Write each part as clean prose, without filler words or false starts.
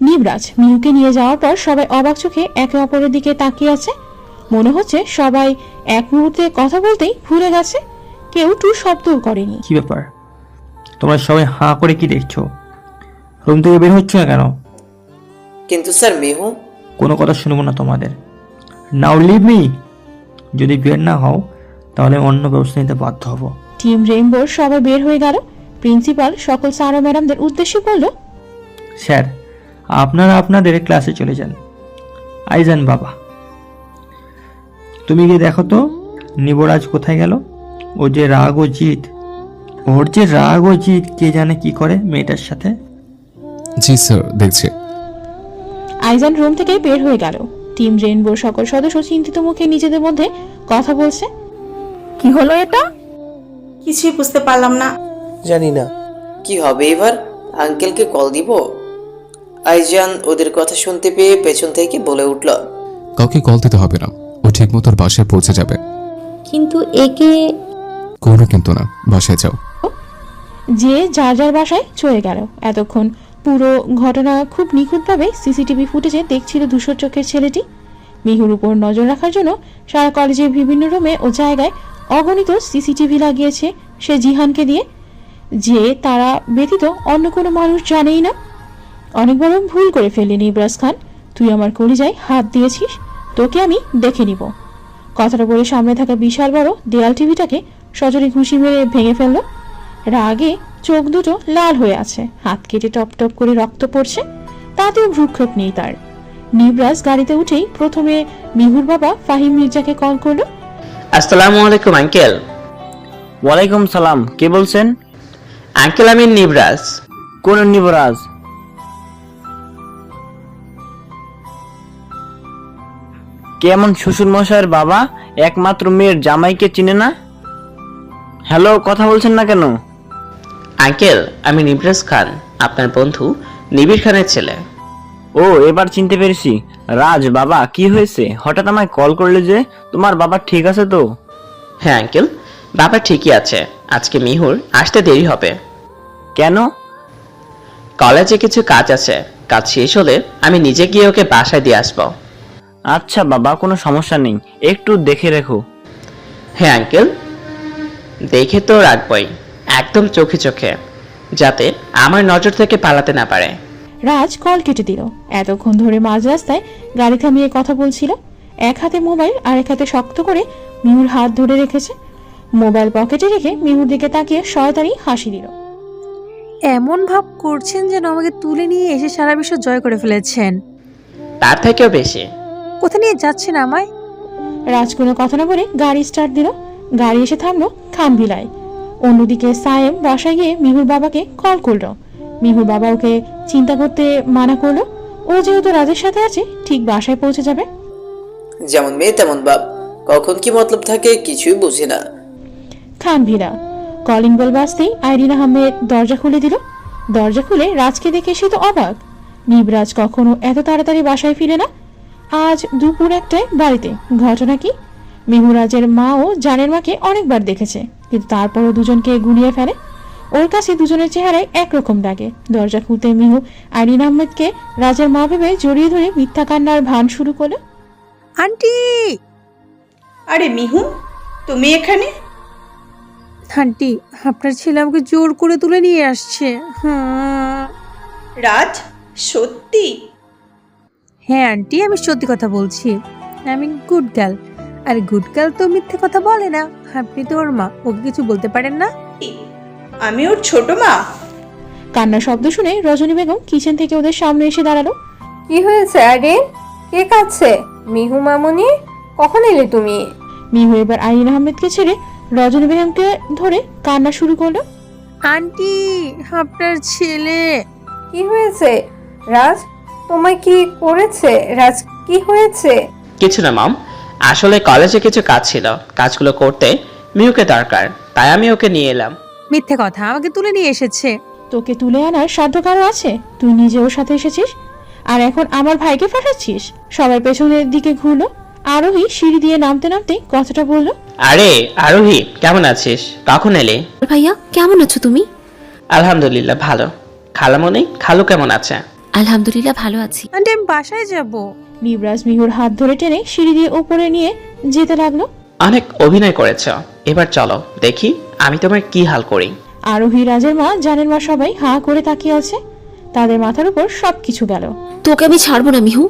নিবরাজ মিহুকে নিয়ে যাওয়ার পর সবাই অবাক চোখে একে অপরের দিকে তাকিয়ে আছে। মনে হচ্ছে সবাই এক মুহূর্তে কথা বলতেই ভুলে গেছে, কেউ টু শব্দও করেনি। কি ব্যাপার, তোমরা সবাই হাঁ করে কি দেখছো? রুম থেকে বের হচ্ছে না কেন? কিন্তু স্যার মিহু। কোনো কথা শুনবো না তোমাদের। নাও লিভ মি। যদি বের না হও তাহলে অন্য ব্যবস্থা নিতে বাধ্য হব। টিম রেইনবোর সবাই বের হয়ে গেল। প্রিন্সিপাল সকল স্যার ও ম্যাডামদের উদ্দেশ্যে বলল, স্যার, আপনারা আপনাদের ক্লাসে চলে যান। আইজান বাবা, তুমি গিয়ে দেখো তো নিবরাজ কোথায় গেল। ও যে রাগ ও জিদ, ওর যে রাগ ও জিদ, কে জানে কি করে মেয়েটার সাথে। জি স্যার, দেখছি। আইজান রুম থেকে বের হয়ে গেল। টিম রেইনবোর সকল সদস্য চিন্তিত মুখে নিজেদের মধ্যে কথা বলছে। কি হলো এটা? কিছুই বুঝতে পারলাম না। জানি না কি হবে এবার। আঙ্কেলকে কল দিব? আইজান ওদের কথা শুনতে পেয়ে পেছন থেকে বলে উঠল, কাউকে কল দিতে হবে না, ও ঠিক মতো ওর বাসায় পৌঁছে যাবে। কিন্তু একে কোনো কিন্তু না, বাসায় যাও। যে যার যার বাসায় চলে গেল। এতক্ষণ পুরো ঘটনা খুব নিখুঁতভাবে সিসিটিভি ফুটেজে দেখছিল ধূসর চোখের ছেলেটি। মিহুর উপর নজর রাখার জন্য সারা কলেজের বিভিন্ন রুমে ও জায়গায় অগণিত সিসিটিভি লাগিয়েছে সে জিহানকে দিয়ে, যে তারা ব্যতীত অন্য কোনো মানুষ জানেই না। অনেক বড় ভুল করে ফেললি নিবরাজ খান, তুই আমার কলিজায় হাত দিয়েছিস, তোকে আমি দেখে নিব। কথাটা বলে সামনে থাকা বিশাল বড় দেয়াল টিভিটাকে সজোরে ঘুষি মেরে ভেঙে ফেলল। রাগে চোখ দুটো লাল হয়ে আছে, হাত কেটে টপ টপ করে রক্ত পড়ছে, তাতেও ভ্রুক্ষেপ নেই তার। নিবরাজ গাড়িতে উঠেই প্রথমে মিহুর বাবা ফাহিম মির্জাকে কল করলো। আসসালামু আলাইকুম আঙ্কেল। ওয়ালাইকুম সালাম, কে বলছেন? আঙ্কেল আমি নিবরাজ। কোন নিবরাজ? কেমন শ্বশুর মশাইয়ের বাবা একমাত্র মেয়ের জামাইকে চিনে না? হ্যালো, কথা বলছেন না কেন? আঙ্কেল আমি নিবরাজ খান, আপনার বন্ধু নিবির খানের ছেলে। ও, এবার চিনতে পেরেছি। রাজ বাবা, কি হয়েছে? হঠাৎ আমায় কল করলে যে? তোমার বাবা ঠিক আছে তো? হ্যাঁ আঙ্কেল, বাবা ঠিকই আছে। আজকে মিহুর আসতে দেরি হবে। কেন? কলেজে কিছু কাজ আছে, কাজ শেষ হলে আমি নিজে গিয়ে ওকে বাসায় দিয়ে আসবো। আচ্ছা বাবা, কোনো সমস্যা নেই, একটু দেখে রেখো। হ্যাঁ আঙ্কেল, দেখে তো রাখবই, একদম চোখে চোখে, যাতে আমার নজর থেকে পালাতে না পারে। রাজ কল কেটে দিল। এতক্ষণ ধরে মাঝ রাস্তায় গাড়ি থামিয়ে কথা বলছিল, এক হাতে মোবাইল আর এক হাতে শক্ত করে মিহুর হাত ধরে রেখেছে। মোবাইল পকেটে রেখে মিহুর দিকে তাকিয়ে শয়তানি হাসি দিল। এমন ভাব করছেন যেন আমাকে তুলে নিয়ে এসে সারা বিশ্ব জয় করে ফেলেছেন। তার থেকেও বেশি। কোথায় নিয়ে যাচ্ছেন আমায়? রাজ কোনো কথা না বলে গাড়ি স্টার্ট দিল। গাড়ি এসে থামলো খামবিলায়। অন্যদিকে সায়েম বাসায় গিয়ে মিহুর বাবাকে কল করলো। মিহুর বাবা ওকে চিন্তা করতে মানা করলো। ও যেহেতু রাজের সাথে আছে, ঠিক বাসায় পৌঁছে যাবে। যেমন মেয়ে তেমন বাপ, কখন কি মতলব থাকে কিছুই বুঝি না। খানভিলা কলিং বেল বাজতেই আইরিন আহমেদ দরজা খুলে দিল। দরজা খুলে রাজকে দেখে সে তো অবাক। নিবরাজ কখনো এত তাড়াতাড়ি বাসায় ফিরে না, আজ দুপুর একটায় বাড়িতে। ঘটনা কি? মিহুরাজের মা ও জানের মাকে অনেকবার দেখেছে, কিন্তু তারপরও দুজনকে গুলিয়ে ফেলে। ওর কাছে দুজনের চেহারায় একরকম লাগে। দরজা খুলতে মিহু আইরিন আহমেদকে রাজের মা ভেবে জড়িয়ে ধরে মিথ্যা কান্নার ভান শুরু করলো। আন্টি! আরে মিহু, তুমি এখানে? আন্টি, আপনার ছেলে আমাকে জোর করে তুলে নিয়ে আসছে। হ্যাঁ রাজ, সত্যি? হ্যাঁ আন্টি, আমি সত্যি কথা বলছি। আমি গুড গার্ল। আর গুড গার্ল তো মিথ্যে কথা বলে না। আপনি তো ওর মা, ওকে কিছু বলতে পারেন না? আমি ওর ছোট মা? কান্নার শব্দ শুনে রজনী বেগম কিচেন থেকে ওদের সামনে এসে দাঁড়ালো। কি হয়েছে আরিন? কে কাছে? মিহু মামুনি, কখন এলে তুমি? মিহু এবার আইরিন আহমেদকে ছেড়ে রজনী বেগমকে ধরে কান্না শুরু করলো। আন্টি, আপনার ছেলে। কি হয়েছে? রাজ তোমায় কি করেছে? রাজ কি হয়েছে? কিছু না মম, আসলে কলেজে কিছু কাজ ছিল, কাজগুলো করতে মিহুকে দরকার, তাই আমি ওকে নিয়ে এলাম। মিথ্যে কথা, আমাকে তুলে নিয়ে এসেছে। তোকে তুলে আনার সাধ্য কারো আছে? তুই নিজে ওর সাথে এসেছিস, আর এখন আমার ভাইকে ফাঁসাচ্ছিস। সবাই পেছনের দিকে ঘুরলো। আরোহী সিঁড়ি দিয়ে নামতে নামতে কথাটা বললো। আরে আরোহী, কেমন আছিস? কখন এলে? ভাইয়া কেমন আছো তুমি? আলহামদুলিল্লাহ ভালো। খালামণি, খালু কেমন আছে? আলহামদুলিল্লাহ ভালো আছি। আন্টি আমি বাসায় যাব। নিবরাজ মিহুর হাত ধরে টেনে সিঁড়ি দিয়ে উপরে নিয়ে যেতে লাগলো। অনেক অভিনয় করেছ, এবার চলো দেখি আমি তোমার কি হাল করি। আরোহী, রাজের মা, জানের মা সবাই হাঁ করে তাকিয়ে আছে। তাদের মাথার উপর সবকিছু গেল। তোকে আমি ছাড়বো না মিহু,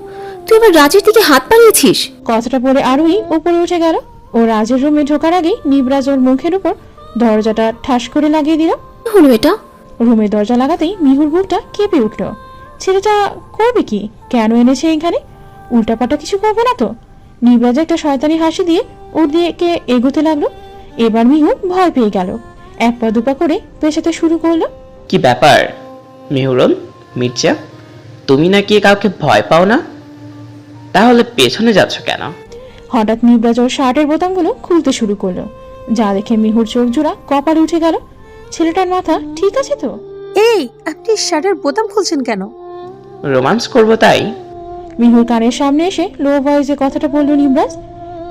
তুই আমার রাজের দিকে হাত বাড়িয়েছিস। কথাটা বলে আরোহী উপরে উঠে গেল। ও রাজের রুমে ঢোকার আগেই নিবরাজ ওর মুখের উপর দরজাটা ঠাস করে লাগিয়ে দিল। কি হলো এটা? রুমের দরজা লাগাতেই মিহুর বুকটা কেঁপে উঠল। ছেলেটা করবে কি? কেন এনেছে এখানে? উল্টাপাল্টা কিছু করবে না তো? নিবরাজ একটা শয়তানি হাসি দিয়ে ওর দিকে এগোতে লাগলো। এবার মিহু ভয় পেয়ে গেল। এক পা দুপা করে পেছাতে শুরু করলো। কি ব্যাপার মিহুরন, মির্জা, তুমি নাকি কাউকে ভয় পাও না? তাহলে পেছনে যাচ্ছ কেন? হঠাৎ নিবরাজ ওর শার্টের বোতামগুলো খুলতে শুরু করলো। যা দেখে মিহুর চোখ জোড়া কপালে উঠে গেল। ছেলেটার মাথা ঠিক আছে তো? এই আপনি শার্টের বোতাম খুলছেন কেন? রোমান্স করবো তাই। মিহুর কানের সামনে এসে লো ভয়েসে কথাটা বলল নিবরাজ।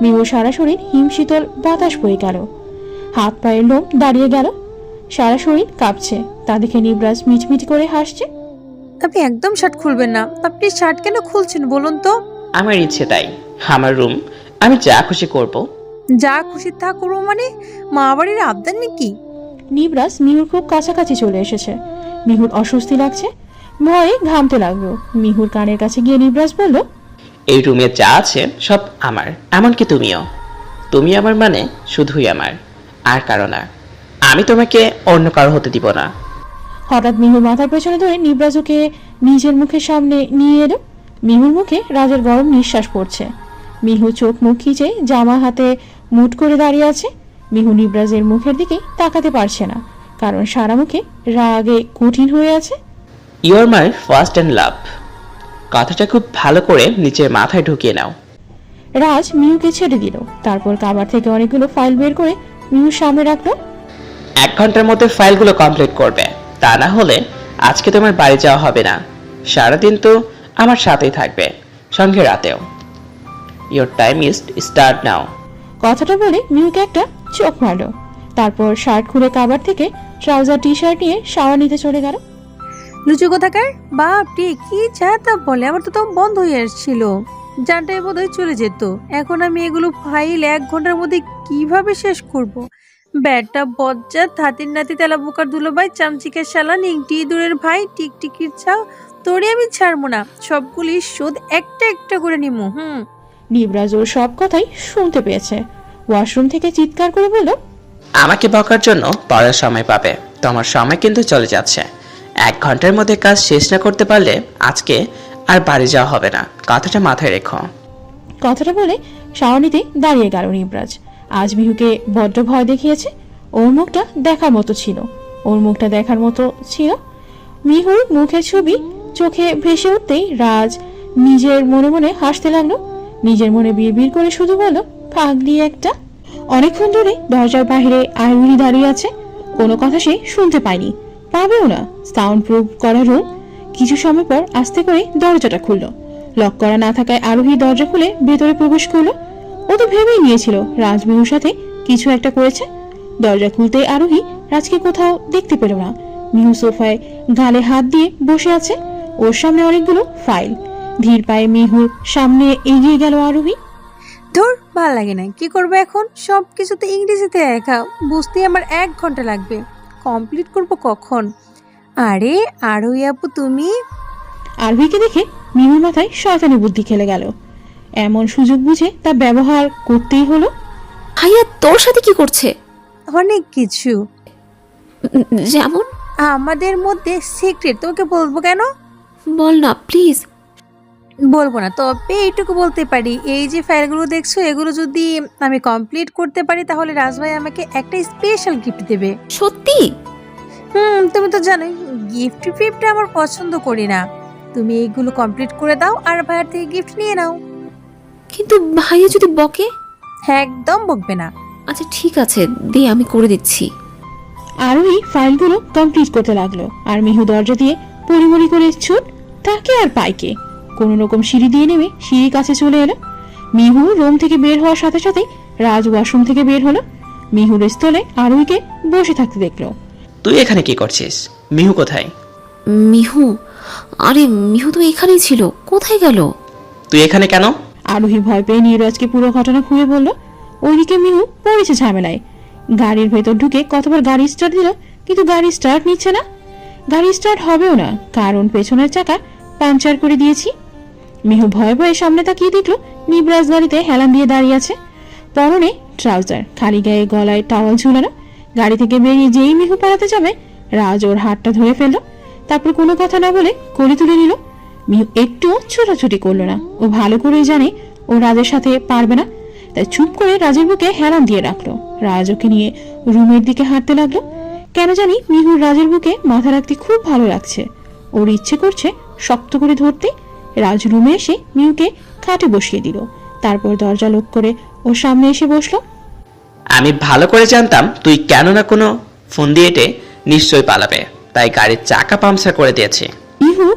মিহুর সারা শরীর হিমশীতল বাতাস বয়ে গেল। হাত পায়ের লোম দাঁড়িয়ে গেল। সারা শরীর কাঁপছে। তা দেখে নিবরাজ মিটমিট করে হাসছে। আপনি একদম শার্ট খুলবেন না। আপনি শার্ট কেন খুলছেন বলুন তো? আমার ইচ্ছে তাই, আমার রুম, আমি যা খুশি করব। যা খুশি তা করবো মানে মা বাড়ির আবদার নাকি? নিবরাজ মিহুর খুব কাছাকাছি চলে এসেছে। মিহুর অস্বস্তি লাগছে, ভয়ে ঘামতে লাগলো। মিহুর কানের কাছে গিয়ে নিবরাজ বলল, এই রুমে যা আছে সব আমার, এমনকি তুমিও। তুমি আমার মানে শুধুই আমার, আর কারো না। আমি তোমাকে অন্য কারো হতে দিব না। হঠাৎ মিহুর মাথার পেছনে ধরে নিবরাজ ওকে নিজের মুখের সামনে নিয়ে এলো। মিহুর মুখে রাজের গরম নিঃশ্বাস পড়ছে। মিহু চোখ মুখ খিচে জামা হাতে মুঠ করে দাঁড়িয়ে আছে। মিহু নিবরাজের মুখের দিকে তাকাতে পারছে না, কারণ সারা মুখে রাগে কঠিন হয়ে আছে। You are my first and love, কথাটা খুব ভালো করে নিচের মাথায় ঢুকিয়ে নাও। রাজ মিহুকে ছেড়ে দিল। তারপর কাবার থেকে অনেকগুলো ফাইল বের করে মিহুর সামনে রাখলো। 1 ঘন্টার মধ্যে ফাইলগুলো কমপ্লিট করবে, তা না হলে আজকে তোমার বাড়ি যাওয়া হবে না। সারাদিন তো আমার সাথেই থাকবে, সঙ্গে রাতেও। Your time is start now. কথাটা বলে মিহুকে একটা চোখ মারলো। তারপর শার্ট খুলে কাবার থেকে ট্রাউজার টি শার্ট নিয়ে শাওয়ার নিতে চলে গেল। লুচু কোথাকার বাপরে, কি যা তা বলে, আমার তো বন্ধ হয়ে আসছিল। জানটাই বোধহয় চলে যেত। এখন আমি এগুলো ফাইল 1 ঘন্টার মধ্যে কিভাবে শেষ করব? ব্যাটটা বজ্জাত, হাতির নাতি, তেলা বোকার দুলোভাই, চামচিকের শালা, নিংটি দূরের ভাই, টিকটিকির ছাও, তোরে আমি ছাড়বো না। সবগুলি শোধ একটা একটা করে নিমু। নিবরাজ ওর সব কথাই শুনতে পেয়েছে। ওয়াশরুম থেকে চিৎকার করে বলল, আমাকে বকার জন্য পরের সময় পাবে, তোমার সময় কিন্তু চলে যাচ্ছে। 1 ঘন্টার মধ্যে কাজ শেষ না করতে পারলে আজকে আর বাড়ি যাওয়া হবে না, কথাটা মাথায় রেখো। কথাটা বলে শাওয়ার নিতে দাঁড়িয়ে গেল নিবরাজ। আজ মিহুকে বড্ড ভয় দেখিয়েছে। ওর মুখটা দেখার মতো ছিল। মিহুর মুখের ছবি চোখে ভেসে উঠতেই রাজ নিজের মনে মনে হাসতে লাগলো। নিজের মনে বিড়বিড় করে শুধু বলল, পাগলি একটা। অনেকক্ষণ ধরে দরজার বাইরে আয়ুরি দাঁড়িয়ে আছে। কোনো কথা সে শুনতে পায়নি, পাবেও না। সাউন্ড প্রুফ করা রুম। কিছু সময় পর আস্তে করে দরজাটা খুললো। লক করা না থাকায় আরোহী দরজা খুলে ভেতরে প্রবেশ করলো। ও তো ভেবেই নিয়েছিল রাজ মিহুর সাথে কিছু একটা করেছে। দরজা খুলতেই আরোহী রাজকে কোথাও দেখতে পেল না। মিহু সোফায় গালে হাত দিয়ে বসে আছে। ওর সামনে অনেকগুলো ফাইল। ধীর পায়ে মিহুর সামনে এগিয়ে গেল আরোহী। ধুর, ভাল লাগে না। কি করবো এখন? সবকিছু তো ইংরেজিতে লেখা, বুঝতে আমার 1 ঘন্টা লাগবে। কমপ্লিট করব কখন? আরে আরোহী আপু তুমি? আরোহীকে দেখে মিহুর মাথায় শয়তানি বুদ্ধি খেলে গেল। এমন সুযোগ বুঝে তা ব্যবহার করতেই হলো। ভাইয়া তোর সাথে কি করছে? অনেক কিছু। যেমন? আমাদের মধ্যে সিক্রেট। তোমাকে বলবো কেন? বল না প্লিজ। বলবো না, তবে এইটুকু বলতে পারি, এই যে ফাইলগুলো দেখছো, এগুলো যদি আমি কমপ্লিট করতে পারি তাহলে রাজভাই আমাকে একটা স্পেশাল গিফট দেবে। সত্যি? তুমি তো জানোই গিফট আমার পছন্দ করি না। তুমি এইগুলো কমপ্লিট করে দাও আর ভাইয়ের থেকে গিফট নিয়ে নাও। কিন্তু ভাইয়া যদি বকে? একদম বকবে না। আচ্ছা ঠিক আছে, দে, আমি করে দিচ্ছি। আরোহী ফাইলগুলো কমপ্লিট করতে লাগলো। আর মিহু দরজা দিয়ে পরিমরি করে ছুট, তাকে আর পাইকে কোনো রকম সিঁড়ি দিয়ে নেমে সিঁড়ির কাছে চলে এলো। মিহু রুম থেকে বের হওয়ার সাথে সাথেই রাজ ওয়াশরুম থেকে বের হলো। মিহুর স্থলে আরোহীকে বসে থাকতে দেখলো। তুই এখানে কি করছিস? মিহু কোথায়? মিহু আরে মিহু তো এখানেই ছিল, কোথায় গেল? তুই এখানে কেন? আরোহী ভয় পেয়ে নীরজকে পুরো ঘটনা খুলে বলল। ওইদিকে মিহু পড়েছে ঝামেলায়। গাড়ির ভেতর ঢুকে কতবার গাড়ি স্টার্ট দিল, কিন্তু গাড়ি স্টার্ট নিচ্ছে না। গাড়ি স্টার্ট হবেও না, কারণ পেছনের চাকা পাংচার করে দিয়েছি। মিহু ভয়ে ভয়ে সামনে তাকিয়ে দেখল নিবরাজ গাড়িতে হেলান দিয়ে দাঁড়িয়ে আছে, পরনে ট্রাউজার, খালি গায়ে গলায় টাওয়াল ঝুলানো। গাড়ি থেকে বেরিয়ে যেই মিহু পালাতে যাবে, রাজ ওর হাতটা ধরে ফেলল। তারপর কোনো কথা না বলে কোলে তুলে নিল। মিহু একটু ছোটাছুটি করলো না, ও ভালো করেই জানে ও রাজের সাথে পারবে না, তাই চুপ করে রাজের বুকে হেলান দিয়ে রাখলো। রাজ ওকে নিয়ে রুমের দিকে হাঁটতে লাগলো। কেন জানি মিহুর রাজের বুকে মাথা রাখতে খুব ভালো লাগছে। ওর ইচ্ছে করছে শক্ত করে ধরতে। রাজ রুমে এসে মিহুকে খাটে বসিয়ে দিল, তারপর দরজা লক করে ওর সামনে এসে বসলো। আমি ভালো করে জানতাম তুই কেন না কোনো ফোন দিয়ে নিশ্চয়ই পালাবে, তাই গাড়ির চাকা পাংচার করে দিয়েছি। মিহু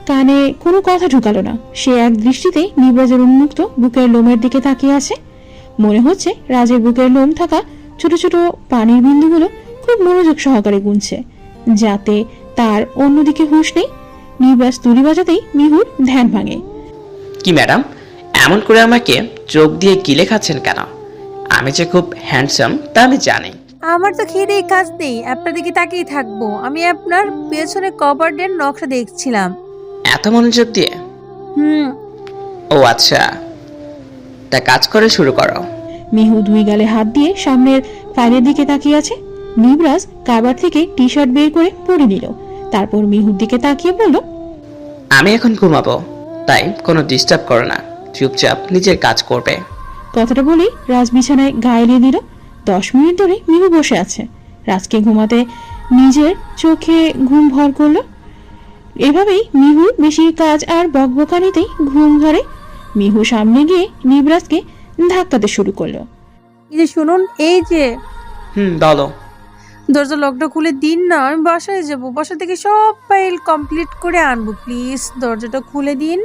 কানে কোনো কথা ঢুকালো না। সে এক দৃষ্টিতে নিবরাজের উন্মুক্ত বুকের লোমের দিকে তাকিয়ে আছে। মনে হচ্ছে রাজের বুকের লোম থাকা ছোট ছোট পানির বিন্দুগুলো খুব মনোযোগ সহকারে গুনছে, যাতে তার অন্যদিকে হুঁশ নেই। নিবরাজ তুড়ি বাজাতেই মিহুর ধ্যান ভাঙে। কি ম্যাডাম, এমন করে আমাকে চোখ দিয়ে গিলে খাচ্ছেন কেন? আমি যে খুব হ্যান্ডসাম তা আমি জানি। আমার তো খেয়ে কাজ নেই, আপনার দিকে তাকিয়ে থাকবো। আমি আপনার পেছনে কভারডের নকশা দেখছিলাম। এত মনোযোগ দিয়ে? ও আচ্ছা, তা কাজ করে শুরু করো। মিহু দুই গালে হাত দিয়ে সামনের ফাইলের দিকে তাকিয়ে আছে। নিবরাজ কারবার থেকে টি শার্ট বের করে পরে নিল, তারপর মিহুর দিকে তাকিয়ে বলল, আমি এখন ঘুমাবো, তাই কোনো ডিস্টার্ব করো না, চুপচাপ নিজের কাজ করবে। কথাটা বলেই রাজ বিছানায় গায়ে এলিয়ে দিল। 10 মিনিট ধরে মিহু বসে আছে। রাজকে ঘুমাতে নিজের চোখে ঘুম ভর করলো। এভাবেই মিহুর বেশি কাজ আর বকবকানিতেই ঘুম ধরে। মিহু সামনে গিয়ে নিবরাজকে ধাক্কাতে শুরু করলো। এই যে শুনুন, এই যে বলো। দরজা লকটা খুলে দিন না, আমি বাসায় যাবো। বাসা থেকে সব ফাইল কমপ্লিট করে আনবো, প্লিজ দরজাটা খুলে দিন।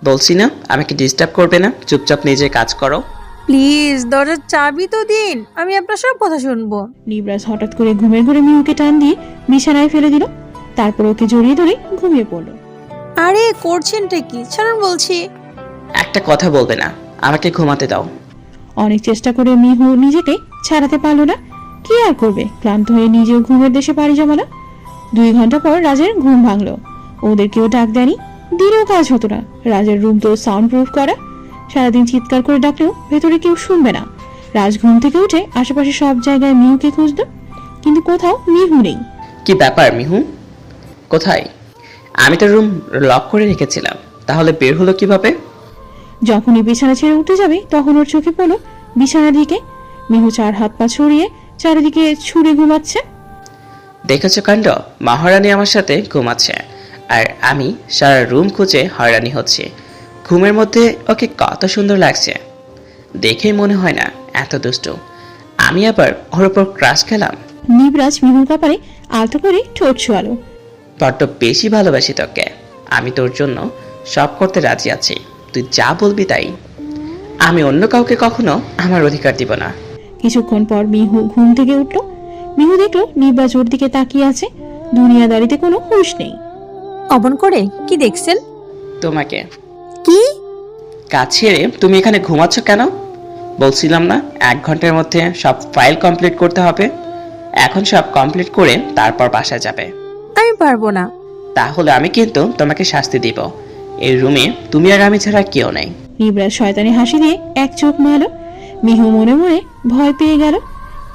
বলছি না আমাকে ডিস্টার্ব করবে না, চুপচাপ নিজের কাজ করো। প্লিজ দরজার চাবি তো দিন, আমি আপনার সব কথা শুনবো। নিবরাজ হঠাৎ করে ঘুমের ঘরে মিহুকে টান দিয়ে বিছানায় ফেলে দিল, তারপর ওকে জড়িয়ে ধরে ঘুমিয়ে পড়লো। আরে করছেনটা কি, ছাড়ুন বলছি। একটা কথা বলবে না, আমাকে ঘুমাতে দাও। অনেক চেষ্টা করে মিহু নিজেকে ছাড়াতে পারলো না। কি আর করবে, ক্লান্ত হয়ে নিজেও ঘুমের দেশে পাড়ি জমালো। 2 ঘন্টা পর রাজের ঘুম ভাঙলো। ওদের কেউ ডাক দেয়নি, দিনেও কাজ হতো না। রাজের রুম তো সাউন্ড প্রুফ করা, সারাদিন চিৎকার করে ডাকলেও ভেতরে কেউ শুনবে না। রাজ ঘুম থেকে উঠে আশেপাশে সব জায়গায় মিহুকে খুঁজলো, কিন্তু কোথাও মিহু নেই। কি ব্যাপার মিহু, কোথায়? আমি তো রুম লক করে রেখেছিলাম, তাহলে বের হলো কিভাবে? যখনই বিছানা ছেড়ে উঠে যাবে তখন ওর চোখে পড়লো বিছানার দিকে। মিহু 4 হাত পা ছড়িয়ে চারিদিকে ছুঁড়ে ঘুমাচ্ছে। দেখেছো কাণ্ড, মহারানী আমার সাথে ঘুমাচ্ছে আর আমি সারা রুম খুঁজে হয়রানি হচ্ছে। ঘুমের মধ্যে ওকে কত সুন্দর লাগছে, দেখেই মনে হয় না এত দুষ্টু। আমি আবার ওর উপর ক্রাশ খেলাম। নিবরাজ মিহুর কপালে আলতো করে ঠোঁট ছোঁয়ালো। বড্ড বেশি ভালোবাসি তোকে, আমি তোর জন্য সব করতে রাজি আছি, তুই যা বলবি তাই। আমি অন্য কাউকে কখনো আমার অধিকার দিব না। কিছুক্ষণ পর মিহু ঘুম থেকে উঠলো। মিহু দেখলো নিবরাজ ওর দিকে তাকিয়ে আছে, দুনিয়াদারিতে কোনো হুঁশ নেই। অবন করে কি দেখছেন? তোমাকে। কি? কাজ ছেড়ে তুমি এখানে ঘুমাচ্ছ কেন? বলছিলাম না 1 ঘন্টার মধ্যে সব ফাইল কমপ্লিট করতে হবে। এখন সব কমপ্লিট করে তারপর বাসায় যাবে। আমি পারবো না। তাহলে আমি কিন্তু তোমাকে শাস্তি দিব। এই রুমে তুমি আর আমি ছাড়া কেউ নেই। নিবরাজ শয়তানি হাসি দিয়ে এক চোখ মারলো। মিহু মনে মনে ভয় পেয়ে গেল।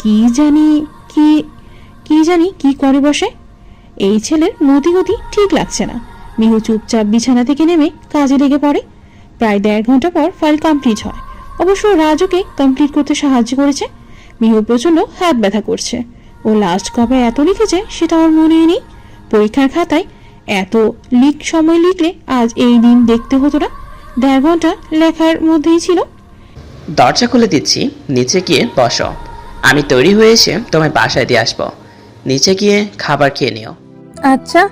কি জানি কি করে বসে। এই ছেলের মতিগতি ঠিক লাগছে না। মিহু চুপচাপ বিছানা থেকে নেমে কাজে লেগে পড়ে। প্রায় 1.5 ঘন্টা পর ফাইল কমপ্লিট হয়। অবশ্য রাজকে কমপ্লিট করতে সাহায্য করেছে। মিহুর প্রচন্ড হাত ব্যথা করছে। ও লাস্ট কবে এত লিখেছে সেটা ওর মনে নেই। পরীক্ষার খাতায় এত সময় লিখলে আজ এই দিন দেখতে হতো না। 1.5 ঘন্টা লেখার মধ্যেই ছিল। দরজা খুলে দিচ্ছি, নিচে গিয়ে বসো। আমি তৈরি হয়ে এসে তোমায় বাসায় দিয়ে আসবো। নিচে গিয়ে খাবার খেয়ে নিও। আচ্ছা।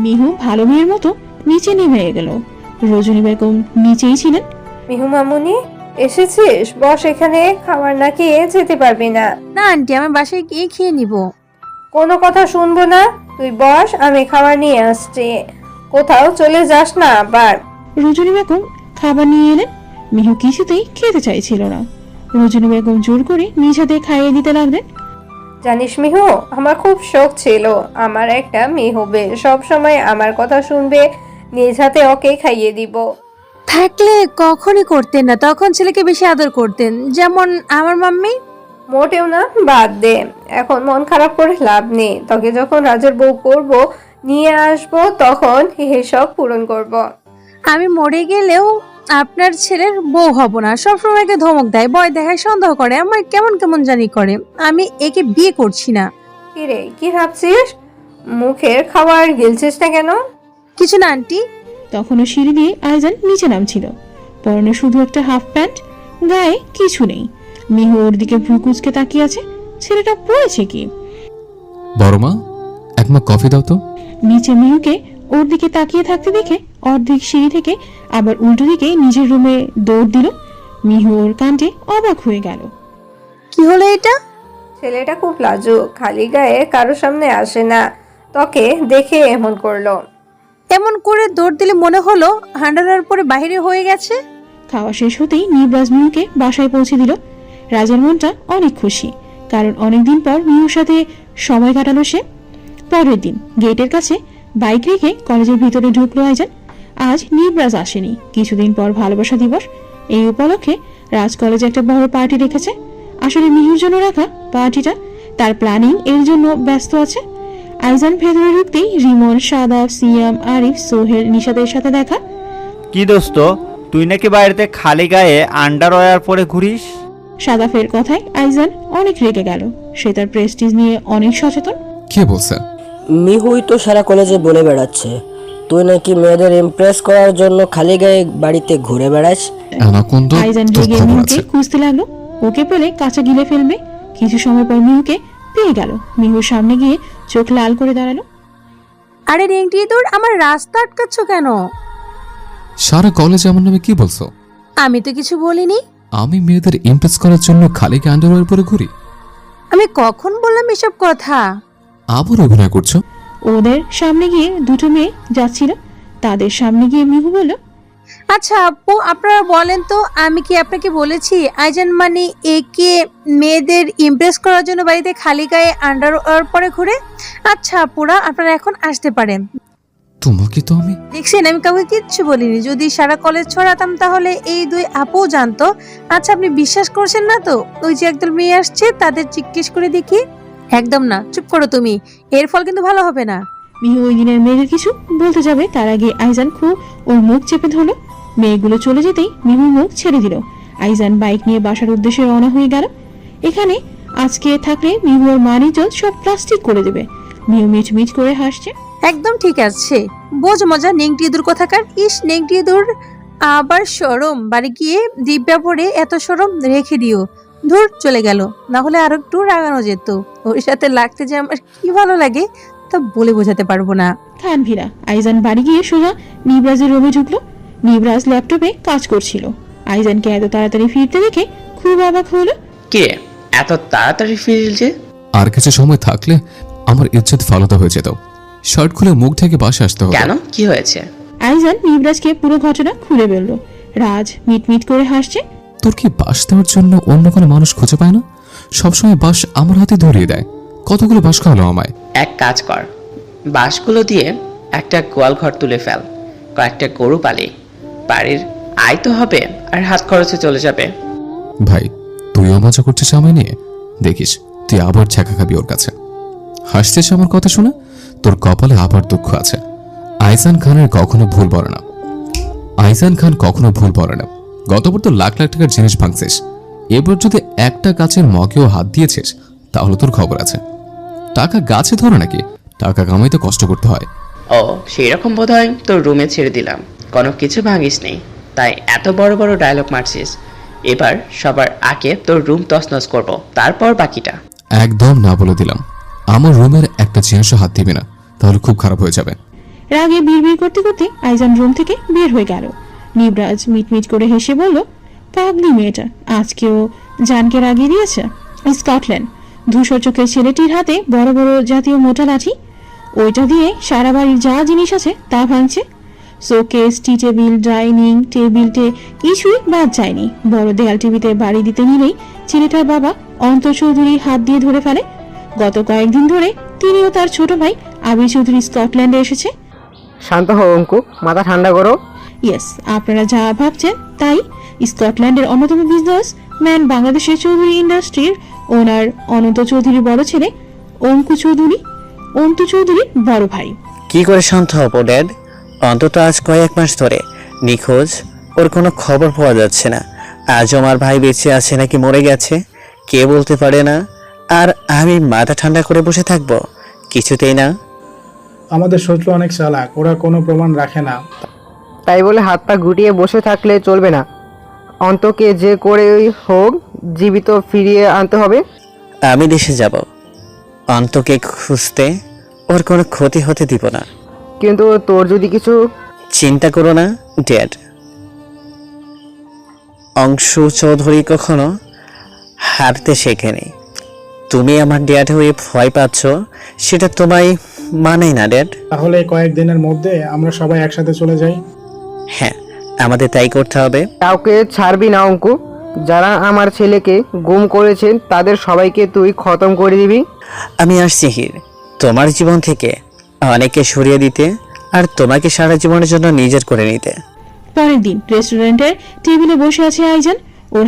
মিহু ভালো মেয়ের মতো নিচে নেমে গেল। রজনী বেগম নিচেই ছিলেন। মিহু মামুনি এসেছিস? বস এখানে, খাবার না খেয়ে যেতে পারবি না। না আন্টি, আমি বাসায় গিয়ে খেয়ে নিব। কোনো কথা শুনবো না, তুই বস, আমি খাবার নিয়ে আসছি। কোথাও চলে যাস না আবার। রজনী বেগম খাবার নিয়ে এলেন। মিহু কিছুতেই খেতে চাইছিল না। রজনী বেগম জোর করে নিজ হাতে খাইয়ে দিতে লাগলেন। জানিস মিহু, আমার খুব শখ ছিল আমার একটা মেয়ে হবে, সব সময় আমার কথা শুনবে, নিজ হাতে ওকে খাইয়ে দিব। থাকলে কখনই করতেন না, তখন ছেলেকে বেশি আদর করতেন, যেমন আমার মাম্মি। মোটেও না, বাদ দে, এখন মন খারাপ করে লাভ নেই। তোকে যখন রাজের বউ করব নিয়ে আসবো, তখন এসব পূরণ করব। আমি মরে গেলেও আপনার ছেলের বউ হব না। সবসময় একে ধমক দেয়, ভয় দেখায়, সন্দেহ করে, আমার কেমন কেমন জানি করে। আমি একে বিয়ে করছি না। কিরে, কি ভাবছিস? মুখের খাবার গিলছিস না কেন? কিছু না আন্টি। তখনও সিঁড়ি দিয়ে আইজান নিচে নামছিল। পরনে শুধু একটা হাফ প্যান্ট, গায়ে কিছু নেই। মিহু ওর দিকে ভ্রু কুচকে তাকিয়ে আছে। ছেলেটা পড়েছে কি? বড় মা, এক মগ কফি দাও তো। নিচে মিহুকে ওর দিকে তাকিয়ে থাকতে দেখে অর্ধেক সিঁড়ি থেকে আবার উল্টো দিকে নিজের রুমে দৌড় দিল। মিহু ওর কাণ্ডে অবাক হয়ে গেল। কি হলো এটা? ছেলেটা খুব লাজুক, খালি গায়ে কারো সামনে আসে না, তোকে দেখে এমন করলো। এমন করে দৌড় দিলে মনে হলো হান্ডারার পরে বাহিরে হয়ে গেছে। খাওয়া শেষ হতেই নিবরাজ মিহুকে বাসায় পৌঁছে দিল। রাজের মনটা অনেক খুশি, কারণ অনেকদিন পর মিহুর সাথে সময় কাটালো সে। পরের দিন গেটের কাছে বাইক রেখে কলেজের ভিতরে ঢুকলো আইজান। আজ নিবরাজ আসেনি, কিছুদিন পর ভালোবাসা দিবস। এই উপলক্ষে রাজ কলেজে একটা বড় পার্টি রেখেছে। আসলে মিহুর জন্য রাখা পার্টিটা, তার প্ল্যানিং এর জন্য ব্যস্ত আছে। আইজান ভেতরে ঢুকতেই রিমন, সাদাব, সিয়াম, আরিফ, সোহেল, নিশাদের সাথে দেখা। কি দোস্ত, তুই নাকি বাইরেতে খালি গায়ে আন্ডারওয়্যার পরে ঘুরিস? সাদাফের কথায় আইজান অনেক রেগে গেল। সে তার প্রেস্টিজ নিয়ে অনেক সচেতন। কে বলছে? মিহুই তো সারা কলেজে বলে বেড়াচ্ছে তুই নাকি মেয়েদের ইমপ্রেস করার জন্য খালি গায়ে বাড়িতে ঘুরে বেড়াস। আইজান রেগে মিহুকে খুঁজতে লাগলো। ওকে পেলে কাঁচা গিলে ফেলবে। কিছু সময় পর মিহুকে পেয়ে গেল। মিহুর সামনে গিয়ে চোখ লাল করে দাঁড়ালো। আরে রেংটি দৌড়, আমার রাস্তা আটকাচ্ছ কেন? সারা কলেজে আমার নামে কি বলছো? আমি তো কিছু বলিনি। আমি মেয়েদের ইমপ্রেস করার জন্য খালি গায়ে আন্ডারওয়্যার পরে ঘুরি? আমি কখন বললাম এসব কথা? আবার অভিনয় করছো? ওদের সামনে গিয়ে দুটো মেয়ে যাচ্ছিল, তাদের সামনে গিয়ে মিহু বলল, আচ্ছা আপু, আপনারা বলেন তো, আমি কি আপনাকে বলেছি আইজান মানে একে মেয়েদের ইমপ্রেস করার জন্য বাড়িতে খালি গায়ে আন্ডারওয়্যার পরে ঘুরে? আচ্ছা আপুরা, আপনারা এখন আসতে পারেন। তোমাকে তো আমি দেখছেন, আমি কাউকে কিচ্ছু বলিনি। যদি সারা কলেজ ছড়াতাম তাহলে এই দুই আপু জানতো। আচ্ছা আপনি বিশ্বাস করছেন না তো? ওই যে একদল মেয়ে আসছে, তাদের জিজ্ঞেস করে দেখি। একদম না, চুপ করো তুমি, এর ফল কিন্তু ভালো হবে না। মিহু ওই দিনের মেয়েদের কিছু বলতে যাবে, তার আগে আইজান খুব ওর মুখ চেপে ধরলো। মেয়েগুলো চলে যেতেই মিহু মুখ ছেড়ে দিল। আইজান বাইক নিয়ে বাসার উদ্দেশ্যে রওনা হয়ে গেল। এখানে আজকে থাকলে মিহু ওর মানিজল সব প্লাস্টিক করে দেবে। মিহু মিট মিট করে হাসছে। একদম ঠিক আছে, বোঝ মজা নেংটি দূর কথাকার। ইস নেংটি দূর, আবার সরম, বাড়ি গিয়ে দিব্যা পরে এত সরম রেখে দিও। ধুর, চলে গেল, না হলে আরো একটু রাগানো যেত। ওর সাথে লাগতে যে আমার কি ভালো লাগে তা বলে বোঝাতে পারবো না। থানভিরা আইজান বাড়ি গিয়ে সোজা নিবরাজের রুমে ঢুকলো। নিবরাজ ল্যাপটপে কাজ করছিল। আইজানকে এত তাড়াতাড়ি ফিরতে দেখে খুব অবাক হলো। কে এত তাড়াতাড়ি ফিরছে? আর কিছু সময় থাকলে আমার ইজ্জত ফালুদা হয়ে যেত। শার্ট খুলে মুখ থেকে বাসে আসতে হতো। কেন, কি হয়েছে? আইজান নিবরাজকে পুরো ঘটনা খুলে বলল। রাজ মিট মিট করে হাসছে। তোর কি বাস দেওয়ার জন্য অন্য কোনো মানুষ খুঁজে পায় না? সবসময় বাস আমার হাতে ধরিয়ে দেয়। কতগুলো বাস খাওয়ালো আমায়। এক কাজ কর, বাঁশগুলো দিয়ে একটা গোয়াল ঘর তুলে ফেল, কয়েকটা গরু পালি, বাড়ির আয় তো হবে আর হাত খরচে চলে যাবে। ভাই, তুইও মজা করছিস আমায় নিয়ে? দেখিস তুই আবার ছ্যাঁকা খাবি ওর কাছে। হাসছিস আমার কথা শুনে? তোর কপালে আবার দুঃখ আছে। আইজান খানের কখনো ভুল বলে না। আইজান খান কখনো ভুল বলে না। গতবার তো লাখ লাখ টাকার জিনিস ভাঙছিস, এবার যদি একটা গাছের মগেও হাত দিয়েছিস তাহলে তোর খবর আছে। টাকা গাছে ধরে নাকি? টাকা কামাইতে কষ্ট করতে হয়। ও সেই রকম বোধ হয়, তোর রুমে ছেড়ে দিলাম, কোনো কিছু ভাঙিস নেই, তাই এত বড় বড় ডায়লগ মারছিস। এবার সবার আগে তোর রুম তছনছ করব, তারপর বাকিটা। একদম না বলে দিলাম, আমার রুমের একটা জিনিসও হাত দিবি না, তাহলে খুব খারাপ হয়ে যাবে। রাগে বিড়বিড় করতে করতে আইজান রুম থেকে বের হয়ে গেল। নিবরাজ মিটমিট করে হেসে বলল, পাগলি মেয়েটা আজকেও জানকে রাগিয়ে দিয়েছে। স্কটল্যান্ড, ধূসর চোখের ছেলেটির হাতে বড় বড় জাতীয় মোটা লাঠি। ওইটা দিয়ে সারা বাড়ির যা জিনিস আছে তা ভাঙছে। শোকেস, টি টেবিল, ডাইনিং টেবিলটে কিছুই বাদ যায়নি। বড় দেয়াল টিভিতে বাড়ি দিতে নিলেই ছেলেটার বাবা অন্তর চৌধুরী হাত দিয়ে ধরে ফেলে। গত কয়েকদিন ধরে তিনিও তার ছোট ভাই আবির চৌধুরী স্কটল্যান্ডে এসেছে। শান্ত হও অঙ্কু, মাথা ঠান্ডা করো। ইয়েস, আপনারা যা ভাবছেন তাই। স্কটল্যান্ডের অন্যতম বিজনেসম্যান বাংলাদেশের চৌধুরী ইন্ডাস্ট্রির ওনার অনন্ত চৌধুরীর বড় ছেলে অন্তু চৌধুরীর বড় ভাই। কি করে শান্ত হব ড্যাড? অন্তত আজ কয়েক মাস ধরে নিখোঁজ, ওর কোনো খবর পাওয়া যাচ্ছে না। আজ আমার ভাই বেঁচে আছে নাকি মরে গেছে কে বলতে পারে না। আর আমি মাথা ঠান্ডা করে বসে থাকবো? কিছুতেই না। আমাদের শত্রু অনেক চালাক, ওরা কোনো প্রমাণ রাখে না। তাই বলে হাত পা গুটিয়ে বসে থাকলে চলবে না। অন্তকে যে করেই হোক জীবিত ফিরিয়ে আনতে হবে। আমি দেশে যাব অন্তকে খুঁজতে, ওর কোনো ক্ষতি হতে দিব না। কিন্তু তোর যদি কিছু... চিন্তা করো না ড্যাড, অংশু চৌধুরী কখনো হারতে শেখেনি। তুমি আমার ড্যাড হয়ে ভয় পাচ্ছ, সেটা তোমায় মানাই না ড্যাড। তাহলে কয়েকদিনের মধ্যে আমরা সবাই একসাথে চলে যাই। হ্যাঁ, আমাদের তাই করতে হবে। কাউকে ছাড়বি না অঙ্কু। যারা আমার ছেলেকে গুম করেছেন তাদের সবাইকে তুই খতম করে দিবি। আমি আসছি হির, তোমার জীবন থেকে অনেকে সরিয়ে দিতে আর তোমাকে সারা জীবনের জন্য নিজের করে নিতে। পরের দিন রেস্টুরেন্টের টেবিলে বসে আছে আইজান। ওর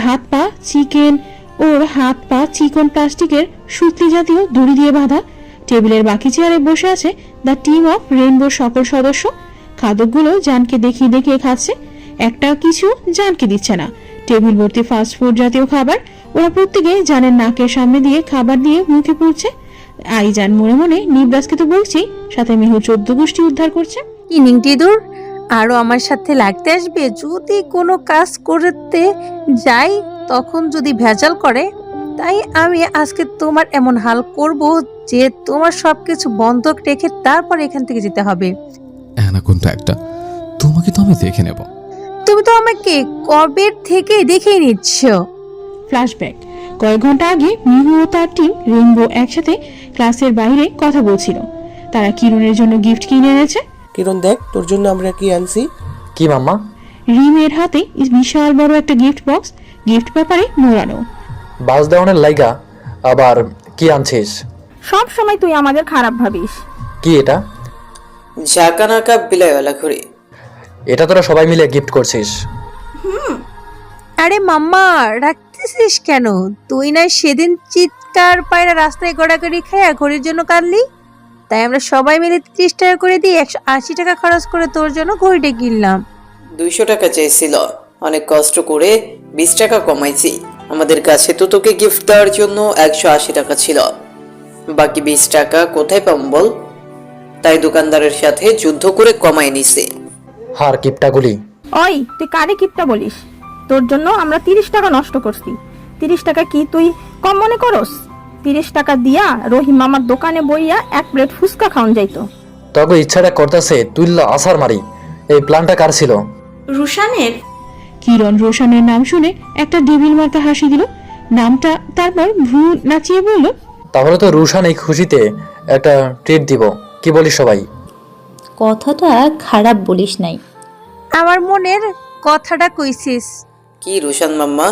হাত পা চিকন প্লাস্টিকের সুতলি জাতীয় দড়ি দিয়ে বাঁধা। টেবিলের বাকি চেয়ারে বসে আছে দ্য টিম অফ রেইনবোর সকল সদস্য। খাদকগুলো জানকে দেখিয়ে দেখিয়ে খাচ্ছে, একটা কিছু জানকে দিচ্ছে না। টেবিল ভর্তি ফাস্টফুড জাতীয় খাবার। ওরা প্রত্যেকে জানের নাকের সামনে দিয়ে খাবার দিয়ে মুখে পুড়ছে। আইজান মনে মনে নিবরাজকে তো বলছি, সাথে মেহু 14 গোষ্ঠী উদ্ধার করছে। ইনিংটি দূর আরো আমার সাথে লাগতে আসবে। যদি কোনো কাজ করতে যাই তখন যদি ভেজাল করে, তাই আমি আজকে তোমার এমন হাল করব যে তোমার সবকিছু বন্ধক রেখে তারপর এখান থেকে যেতে হবে। অ্যানাকোন্ডা একটা, তোমাকে তো আমি দেখে নেব। তুমি তো আমাকে কবে থেকে দেখেই নিচ্ছ। ফ্ল্যাশব্যাক। কয়েক ঘন্টা আগে মিহু ও তার টিম রেইনবো একসাথে ক্লাসের বাইরে কথা বলছিল। তারা কিরণের জন্য গিফট কিনে এনেছে। কিরণ দেখ তোর জন্য আমরা কি আনছি। কি মাম্মা? রিমের হাতে বিশাল বড় একটা গিফট বক্স, গিফট পেপারে মোড়ানো। বাস দেওয়ানের লাইগা আবার কি আনছিস? সব সময় তুই আমাদের খারাপ ভাবিস। কি এটা? ঝাঁকানাকা বিলাইওয়ালা ঘুড়ি। এটা তোরা সবাই মিলে গিফট করছিস? আরে মাম্মা রাখতেছিস কেন? তুই না সেদিন চিৎকার পায়রা রাস্তায় গড়াগড়ি খায়া ঘড়ির জন্য কাঁদলি, তাই আমরা সবাই মিলে 30 টাকা করে দিয়ে 180 টাকা খরচ করে তোর জন্য ঘড়িটা কিনলাম। 200 টাকা চেয়েছিল, অনেক কষ্ট করে 20 টাকা কমাইছি। আমাদের কাছে তো তোকে গিফট দেওয়ার জন্য 180 টাকা ছিল, বাকি 20 টাকা কোথায় পাম বল? তাই দোকানদারের সাথে যুদ্ধ করে কমাই নিছে। হার কিপটাগুলি। ওই তুই কারে কিপটা বলিস? তোর জন্য আমরা 30 টাকা নষ্ট করছি। 30 টাকা কি তুই কম মনে করস? 30 টাকা দিয়া রহিম মামার দোকানে বইয়া 1 প্লেট ফুচকা খাওয়ান যাইতো। তোকে ইচ্ছাটা করতেছে তুইল্লা আসার মারি। এই প্ল্যানটা কার ছিল? রুশানের। কিরণ রোশনের নাম শুনে একটা ডেভিল মার্কা হাসি দিল। নামটা তারপর ভ্রু নাচিয়ে বলল, তাহলে তো রুশান এই খুশিতে একটা ট্রিট দিব। কি বলিস সবাই? কথাটা খারাপ বলিস নাই। আমার মনের কথাটা কইছিস। কি রুশান মাম্মা?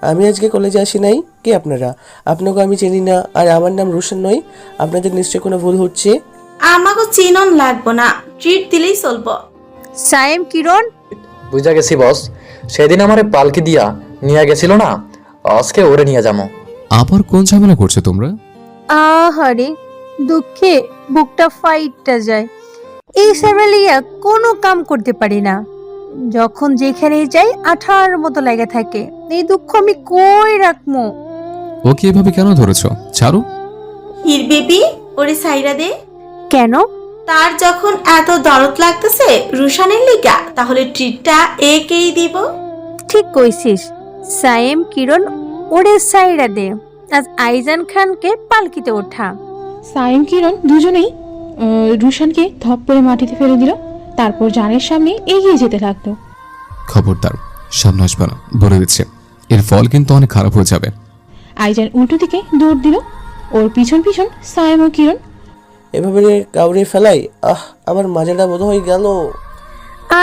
আমি আজকে কলেজে আসি নাই। কে আপনারা? আপনাকে আমি চিনি না, আর আমার নাম রোশন নয়। আপনাদের নিশ্চয় কোনো ভুল হচ্ছে। আমাকে চিনন লাগবো না, ট্রিট দিলেই চলবো। সাইম কিরণ বুঝা গেছি বস, সেদিন আমারে পালকি দিয়া নিয়ে গেছিল না, আজকে ওরে নিয়ে যাবো। আবার কোন ঝামেলা করছো তোমরা? আহারে দুঃখে বুকটা ফাইটটা যায়। এই সেমেলিয়া কোনো কাম করতে পারি না। যখন যেখানেই যাই আঠার মতো লেগে থাকে। এই দুঃখ আমি কই রাখবো? ওকে এভাবে কেন ধরেছো? ছাড়ো। হির বেবি, ওরে সাইরা দে। কেন? তার যখন এত দরদ লাগতেছে রুশানের লিগা, তাহলে ট্রিটটা একেই দিব। ঠিক কইছিস। সাইম কিরণ ওরে সাইরা দে। আজ আইজান খানকে পালকিতে ওঠা। সাইম কিরণ দুজনেই রুশানকে ধপ করে মাটিতে ফেলে দিল। তারপর জানের সামনে এগিয়ে যেতে লাগলো। খবরদার সামনে আসবে না, বলে দিচ্ছে। এর ফল কিন্তু অনেক খারাপ হয়ে যাবে। আইজান উল্টো দিকে দৌড় দিল, ওর পিছন পিছন সাইম ও কিরণ। এভাবে কাউরে ফেলাই, আমার মাজাটা বোধ হয়ে গেল।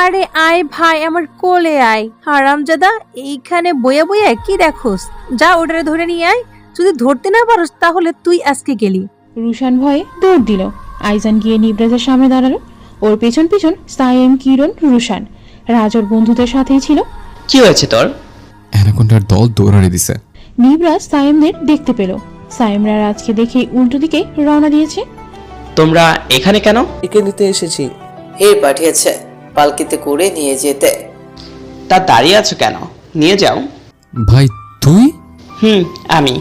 আরে আয় ভাই, আমার কোলে আয়। হারামজাদা, এইখানে বইয়া বইয়া কি দেখোস? যা ওটারে ধরে নিয়ে আয়। যদি ধরতে না পারোস তাহলে তুই আজকে গেলি। রুশান ভয়ে দৌড় দিল। আইজান গিয়ে নিবরাজের সামনে দাঁড়ালো। ওর পেছন পেছন সায়েম, কিরণ, রুশান। রাজ ওর বন্ধুদের সাথেই ছিল। কি হয়েছে তোর? অ্যানাকোন্ডার দল দৌড়াড়ি দিছে। নিবরাজ সায়েমদের দেখতে পেল। সায়েমরা রাজকে দেখে উল্টো দিকে রওনা দিয়েছে। তোমরা এখানে কেন? একে নিতে এসেছি। পাঠিয়েছে পালকিতে করে নিয়ে যেতে। তা দাঁড়িয়ে আছো কেন? নিয়ে যাও। ভাই তুই? আমি।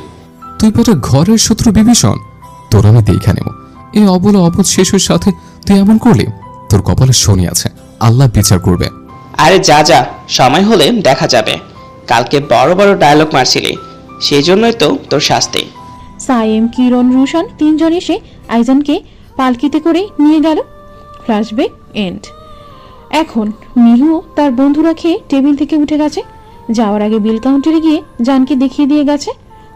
তুই বেটা ঘরের শত্রু বিভীষণ। তোর আমি দেখে নেব। এই অবলা অবধ শিশুর সাথে তুই এমন করলি? তোর কপালে শনি আছে, আল্লাহ বিচার করবে। আরে যা যা, সময় হলে দেখা যাবে। কালকে বড় বড় ডায়লগ মারছিলি, সেই জন্যই তো তোর শাস্তি। সায়েম, কিরণ, রুশান তিনজন এসে আইজানকে পালকিতে করে নিয়ে গেল। Flashback end. এখন মিহু তার বন্ধুরা খেয়ে টেবিল থেকে উঠে গেছে। যাওয়ার আগে বিল কাউন্টারে গিয়ে জানকে দেখিয়ে দিয়ে গেছে।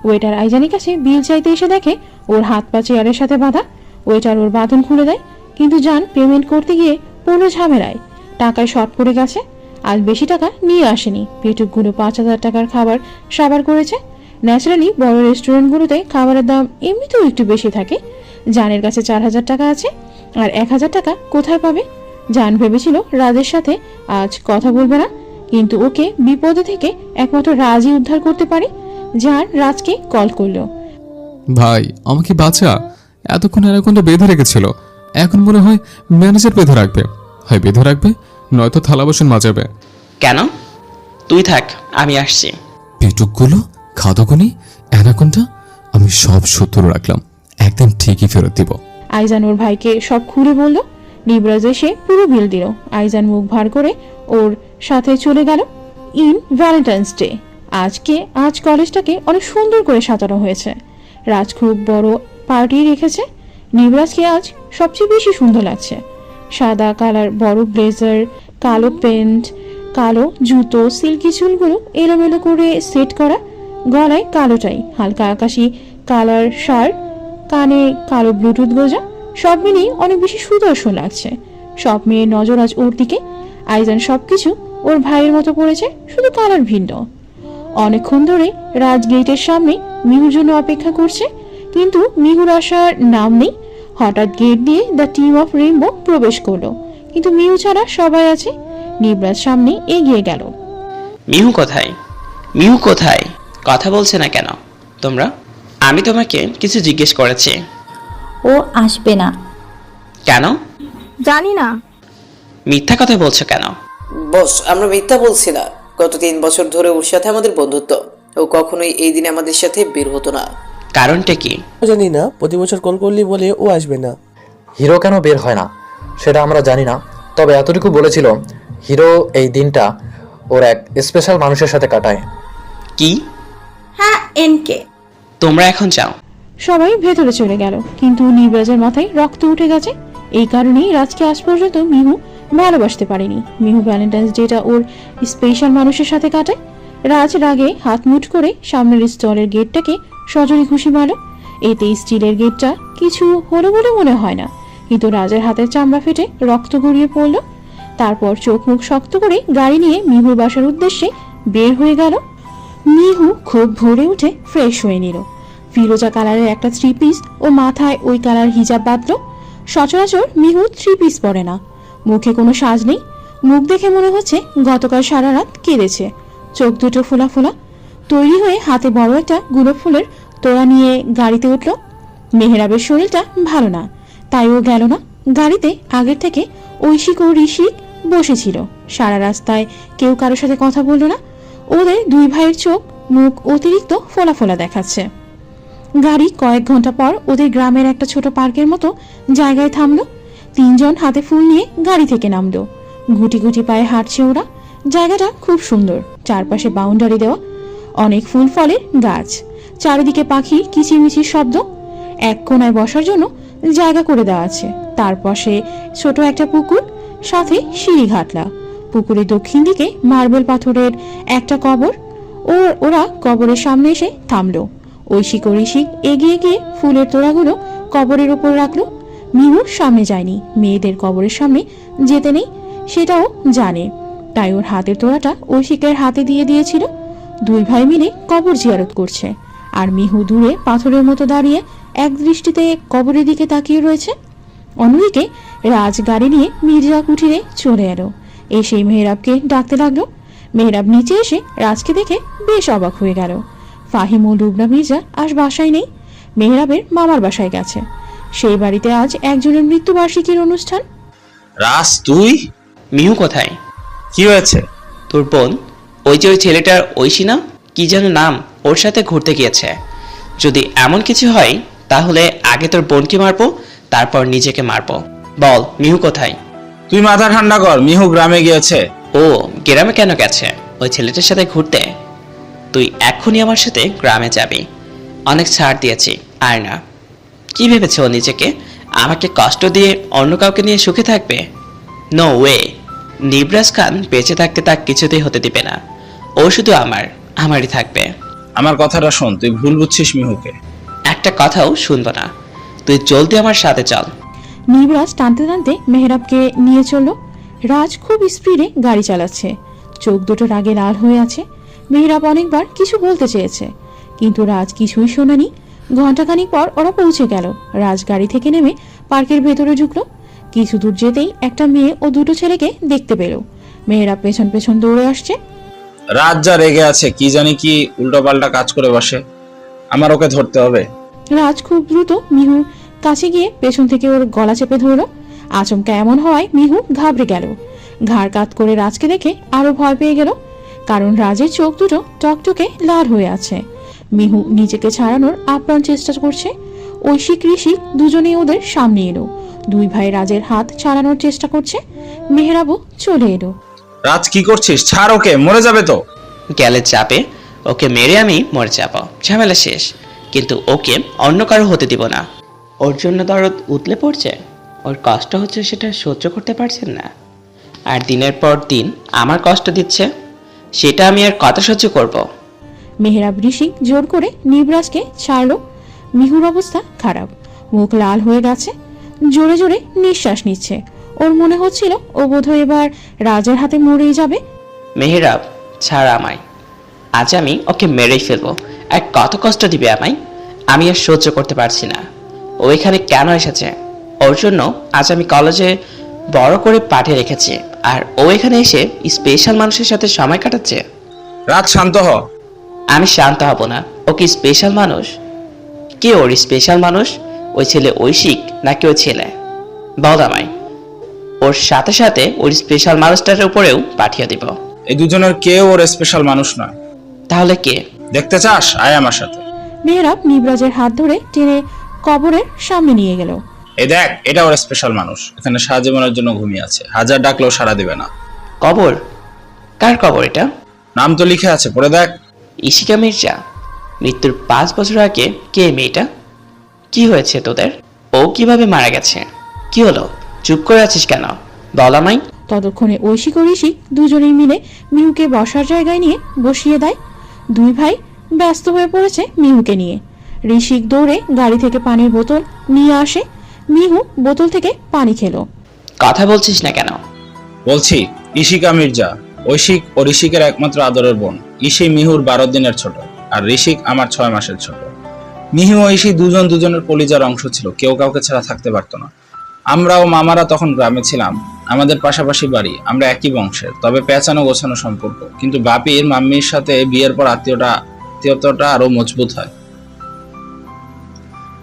ওয়েটার আইজানের কাছে বিল চাইতে এসে দেখে ওর হাত পা চেয়ারের সাথে বাঁধা। ওয়েটার ওর বাঁধন খুলে দেয়, কিন্তু জান পেমেন্ট করতে গিয়ে পড়লো ঝামেলায়। টাকায় শর্ট পড়ে গেছে। আজ বেশি টাকা নিয়ে আসেনি। পেটুকগুলো 5,000 টাকার খাবার সাবার করেছে। ন্যাচারালি বড় রেস্টুরেন্টগুলোতে খাবারের দাম এমনিতেও একটু বেশি থাকে। জানের কাছে 4,000 টাকা আছে, আর 1,000 টাকা কোথায় পাবে? জান ভেবেছিল রাজের সাথে আজ কথা বলবে না, কিন্তু ওকে বিপদে থেকে একমাত্র রাজই উদ্ধার করতে পারে। জান রাজকে কল করলো। ভাই আমাকে বাঁচা, এতক্ষণ অ্যানাকোন্ডা বেঁধে রেখেছিল, এখন মনে হয় ম্যানেজার বেঁধে রাখবে। হয় বেঁধে রাখবে, নয়তো থালা বাসন মাজাবে। কেন? তুই থাক, আমি আসছি। পেটুকগুলো, খাদগুনি, অ্যানাকোন্ডা, আমি সব শত্রু রাখলাম, একদিন ঠিকই ফেরত দিব। আইজান ওর ভাইকে সব খুলে বলল। নিবরাজ এসে পুরো বিল দিল। আইজান মুখ ভার করে ওর সাথে চলে গেল। In Valentine's day. আজ কলেজটাকে অনেক সুন্দর করে সাজানো হয়েছে। রাজ খুব বড় পার্টি রেখেছে। নিবরাজকে আজ সবচেয়ে বেশি সুন্দর লাগছে। সাদা কালার বড় ব্লেজার, কালো প্যান্ট, কালো জুতো, সিল্কি চুলগুলো এলোমেলো করে সেট করা, গলায় কালো টাই, হালকা আকাশি কালার শার্ট, কানে কালো ব্লুটুথ গোজা, সব মিলিয়ে অনেক বেশি সুদর্শন লাগছে। সব মেয়ের নজর আজ ওর দিকে। আইজান সবকিছু ওর ভাইয়ের মতো পড়েছে, শুধু কালার ভিন্ন। অনেকক্ষণ ধরে রাজ গেটের সামনে মিহুর জন্য অপেক্ষা করছে, কিন্তু মিহুর আসার নাম নেই। হঠাৎ গেট দিয়ে দ্য টিম অফ রেইনবো প্রবেশ করলো, কিন্তু মিহু ছাড়া সবাই আছে। নিবরাজ সামনে এগিয়ে গেল। মিহু কোথায়? মিহু কোথায়? কথা বলছে না কেন তোমরা? আমি তোমাকে কিছু জিজ্ঞেস করেছি। ও আসবে না। কেন? জানি না। মিথ্যা কথা বলছো কেন? বস, আমরা মিথ্যা বলছি না। গত 3 বছর ধরে ওর সাথে আমাদের বন্ধুত্ব। ও কখনোই এই দিনে আমাদের সাথে বের হতো না। কারণটা কি? জানি না, প্রতি বছর কল করলি বলে ও আসবে না। হিরো কেন বের হয় না সেটা আমরা জানি না, তবে এতটুকু বলেছিল হিরো এই দিনটা ওর এক স্পেশাল মানুষের সাথে কাটায়। কি? হ্যাঁ, এনকে। তোমরা এখন যাও। সবাই ভেতরে চলে গেল, কিন্তু নিবরাজের মাথায় রক্ত উঠে গেছে। এই কারণেই রাজকে আজ পর্যন্ত মিহু ভালোবাসতে পারেনি। মিহু ভ্যালেন্টাইন্স ডেটা ওর স্পেশাল মানুষের সাথে কাটায়। রাজ রাগে হাত মুঠ করে সামনের স্টলের গেটটাকে সজোরে ঘুষি মারল। এতে স্টিলের গেটটা কিছু হলো বলে মনে হয় না, কিন্তু রাজের হাতের চামড়া ফেটে রক্ত গড়িয়ে পড়ল। তারপর চোখ মুখ শক্ত করে গাড়ি নিয়ে মিহুর বাসার উদ্দেশ্যে বের হয়ে গেল। মিহু খুব ভোরে উঠে ফ্রেশ হয়ে নিল। ফিরোজা কালারের একটা 3 পিস ও মাথায় ওই কালার হিজাব বাঁধল। সচরাচর মিহু 3 পিস পরে না। মুখে কোনো সাজ নেই। মুখ দেখে মনে হচ্ছে গতকাল সারা রাত কেঁদেছে। চোখ দুটো ফোলা ফোলা। তৈরি হয়ে হাতে বড় একটা গোলাপ ফুলের তোড়া নিয়ে গাড়িতে উঠল। মেহেরাবের শরীরটা ভালো না, তাই ও গেল না। গাড়িতে আগের থেকে ঐশিক ও ঋষিক বসেছিল। সারা রাস্তায় কেউ কারোর সাথে কথা বলল না। ওদের 2 ভাইয়ের চোখ মুখ অতিরিক্ত ফোলা ফোলা দেখাচ্ছে। গাড়ি কয়েক ঘন্টা পর ওদের গ্রামের একটা ছোট পার্কের মতো জায়গায় থামলো। 3 জন হাতে ফুল নিয়ে গাড়ি থেকে নামলো। গুটি গুটি পায়ে হাঁটছে ওরা। জায়গাটা খুব সুন্দর, চারপাশে বাউন্ডারি দেওয়া, অনেক ফুল ফলের গাছ, চারিদিকে পাখির কিচিরমিচির শব্দ। এক কোনায় বসার জন্য জায়গা করে দেওয়া আছে। তার পাশে ছোট একটা পুকুর, সাথে সিঁড়ি ঘাটলা। পুকুরের দক্ষিণ দিকে মার্বেল পাথরের একটা কবর। ওরা কবরের সামনে এসে থামলো। ঐশিক ও ঋষিক এগিয়ে গিয়ে ফুলের তোড়াগুলো কবরের উপর রাখলো। মিহুর সামনে যায়নি, মেয়েদের কবরের সামনে যেতে নেই সেটাও জানে, তাই ওর হাতের তোড়াটা ঐশিকের হাতে দিয়ে দিয়েছিল। দুই ভাই মিলে কবর জিয়ারত করছে, আর মিহু দূরে পাথরের মতো দাঁড়িয়ে এক দৃষ্টিতে কবরের দিকে তাকিয়ে রয়েছে। অন্যদিকে রাজ গাড়ি নিয়ে মির্জা কুঠিরে চলে এলো, এসে মেহরাবকে ডাকতে লাগলো। মেহরাব নিচে এসে রাজকে দেখে বেশ অবাক হয়ে গেল। ফাহিম ও লুবনা মির্জা আজ বাসায় নেই, মেহরাবের মামার বাসায় গেছে। সেই বাড়িতে আজ একজনের মৃত্যুবার্ষিকীর অনুষ্ঠান। রাজ, তুই? মিহু কোথায়? কি হয়েছে? তোর বোন, ওই যে ওই ছেলেটার ঐশী না কি যেন নাম, ওর সাথে ঘুরতে গিয়েছে। যদি এমন কিছু হয় তাহলে আগে তোর বোনকে মারবো, তারপর নিজেকে মারবো। বল মিহু কোথায়? তুই মাথা ঠান্ডা কর, মিহু গ্রামে গিয়েছে। ও গ্রামে কেন গেছে? ওই ছেলেটার সাথে ঘুরতে? তুই এক্ষুনি আমার সাথে গ্রামে যাবি, অনেক ছাড় দিয়েছি। আর না, কি ভেবেছে ও নিজেকে? আমাকে কষ্ট দিয়ে অন্য কাউকে নিয়ে সুখে থাকবে? No way. নিবরাজ খান বেঁচে থাকতে তা কিছুতেই হতে দিবে না। ও শুধু আমারই থাকবে। আমার কথাটা শোন, তুই ভুল বুঝছিস মিহুকে। একটা কথাও শুনবো না, তুই জলদি আমার সাথে চল। নিবরাজ টানতে টানতে মেহরাবকে নিয়ে চলল। রাজ খুব স্পিডে গাড়ি চালাচ্ছে, চোখ দুটো রাগে লাল হয়ে আছে। মেহরাব অনেকবার কিছু বলতে চেয়েছে, কিন্তু রাজ কিছুই শোনেনি। ঘন্টাখানিক পর ওরা পৌঁছে গেল। রাজ গাড়ি থেকে নেমে পার্কের ভেতরে ঢুকলো। কিছু দূর যেতেই একটা মেয়ে ও দুটো ছেলেকে দেখতে পেল। মেহরাব পেছন পেছন দৌড়ে আসছে। রাজ যা রেগে আছে, কি জানি কি উল্টোপাল্টা কাজ করে বসে, আমার ওকে ধরতে হবে। রাজ খুব দ্রুত মিহুর কাছে গিয়ে পেছন থেকে ওর গলা চেপে ধরলো। আচমকা এমন হওয়ায় মিহু ঘাবড়ে গেল। ঘাড় কাত করে রাজকে দেখে আরো ভয় পেয়ে গেল, কারণ রাজের চোখ দুটো টকটকে লাল হয়ে আছে। মিহু নিজেকে ছাড়ানোর আপ্রাণ চেষ্টা করছে। ঐশিক ঋষিক দুজনেই ওদের সামনে এলো। দুই ভাই রাজের হাত ছাড়ানোর চেষ্টা করছে। মেহরাবও চলে এলো। রাজ কি করছিস? ছাড় ওকে, মরে যাবে তো। গেলে চাপে ওকে মেরে আমি মরে যাব, ঝামেলা শেষ। কিন্তু ওকে অন্য কারো হতে দিব না। ওর জন্য দরদ উতলে পড়ছে, ওর কষ্ট হচ্ছে সেটা সহ্য করতে পারছেন না, আর দিনের পর দিন আমার কষ্ট দিচ্ছে, সেটা আমি আর কত সহ্য করব? মেহরাব ঋষিক জোর করে নিবরাজকে ছাড়লো। মিহুর অবস্থা খারাপ, মুখ লাল হয়ে গেছে, জোরে জোরে নিঃশ্বাস নিচ্ছে। ওর মনে হচ্ছিল ও বোধহয় এবার রাজের হাতে মরেই যাবে। মেহরাব ছাড় আমায়, আজ আমি ওকে মেরেই ফেলবো। আর কত কষ্ট দিবে আমায়, আমি আর সহ্য করতে পারছি না। ও এখানে কেন এসেছে? ওর জন্য আজ আমি কলেজে বড় করে পাঠিয়ে রেখেছি, আর ও এখানে এসে স্পেশাল মানুষের সাথে সময় কাটাচ্ছে। রাজ শান্ত হ। আমি শান্ত হব না। ও কি স্পেশাল মানুষ? কে ওর স্পেশাল মানুষ? ওই ছেলে ঐশিক নাকি ওই ছেলে? বল আমায়। ওর সাথে সাথে ওর স্পেশাল মানুষটার উপরেও পাঠিয়ে দিব। এই দুজনের কেউ ওর স্পেশাল মানুষ নয়। তাহলে কে? দেখতে চাস? আয় আমার সাথে। মেহরাব নিবরাজের হাত ধরে টেনে কবরের সামনে নিয়ে গেল। এই দেখ, এটা ওর স্পেশাল মানুষ, এখানে সারা জীবনের জন্য ঘুমিয়ে আছে, হাজার ডাকলেও সাড়া দিবে না। কবর? কার কবর এটা? নাম তো লিখে আছে, পড়ে দেখ। ইশিকা মির্জা। মৃত্যুর 5 বছর আগে কে মেয়েটা? কি হয়েছে তোদের? ও কিভাবে মারা গেছে? কি হলো? চুপ করে আছিস কেন? বল আমায়। ততক্ষণে ঐশিক ও ঋষিক দুজনেই মিলে মিহুকে বসার জায়গায় নিয়ে বসিয়ে দেয়। দুই ভাই ব্যস্ত হয়ে পড়েছে মিহুকে নিয়ে। ঋষিক দৌড়ে গাড়ি থেকে পানির বোতল নিয়ে আসে। মিহু বোতল থেকে পানি খেলো। কথা বলছিস না কেন? বলছি, ইশিকা মির্জা ঐশিক ও ঋষিকের একমাত্র আদরের বোন। ইশি মিহুর 12 দিনের ছোট, আর ঋষিক আমার 6 মাসের ছোট। মিহু ও ইশি দুজন দুজনের কলিজার অংশ ছিল, কেউ কাউকে ছাড়া থাকতে পারতো না। আমরা ও মামারা তখন গ্রামে ছিলাম, আমাদের পাশাপাশি বাড়ি, আমরা একই বংশের, তবে পেঁচানো গোছানো সম্পর্ক। কিন্তু বাপির মাম্মির সাথে বিয়ের পর আত্মীয়তাটা আরো মজবুত হয়।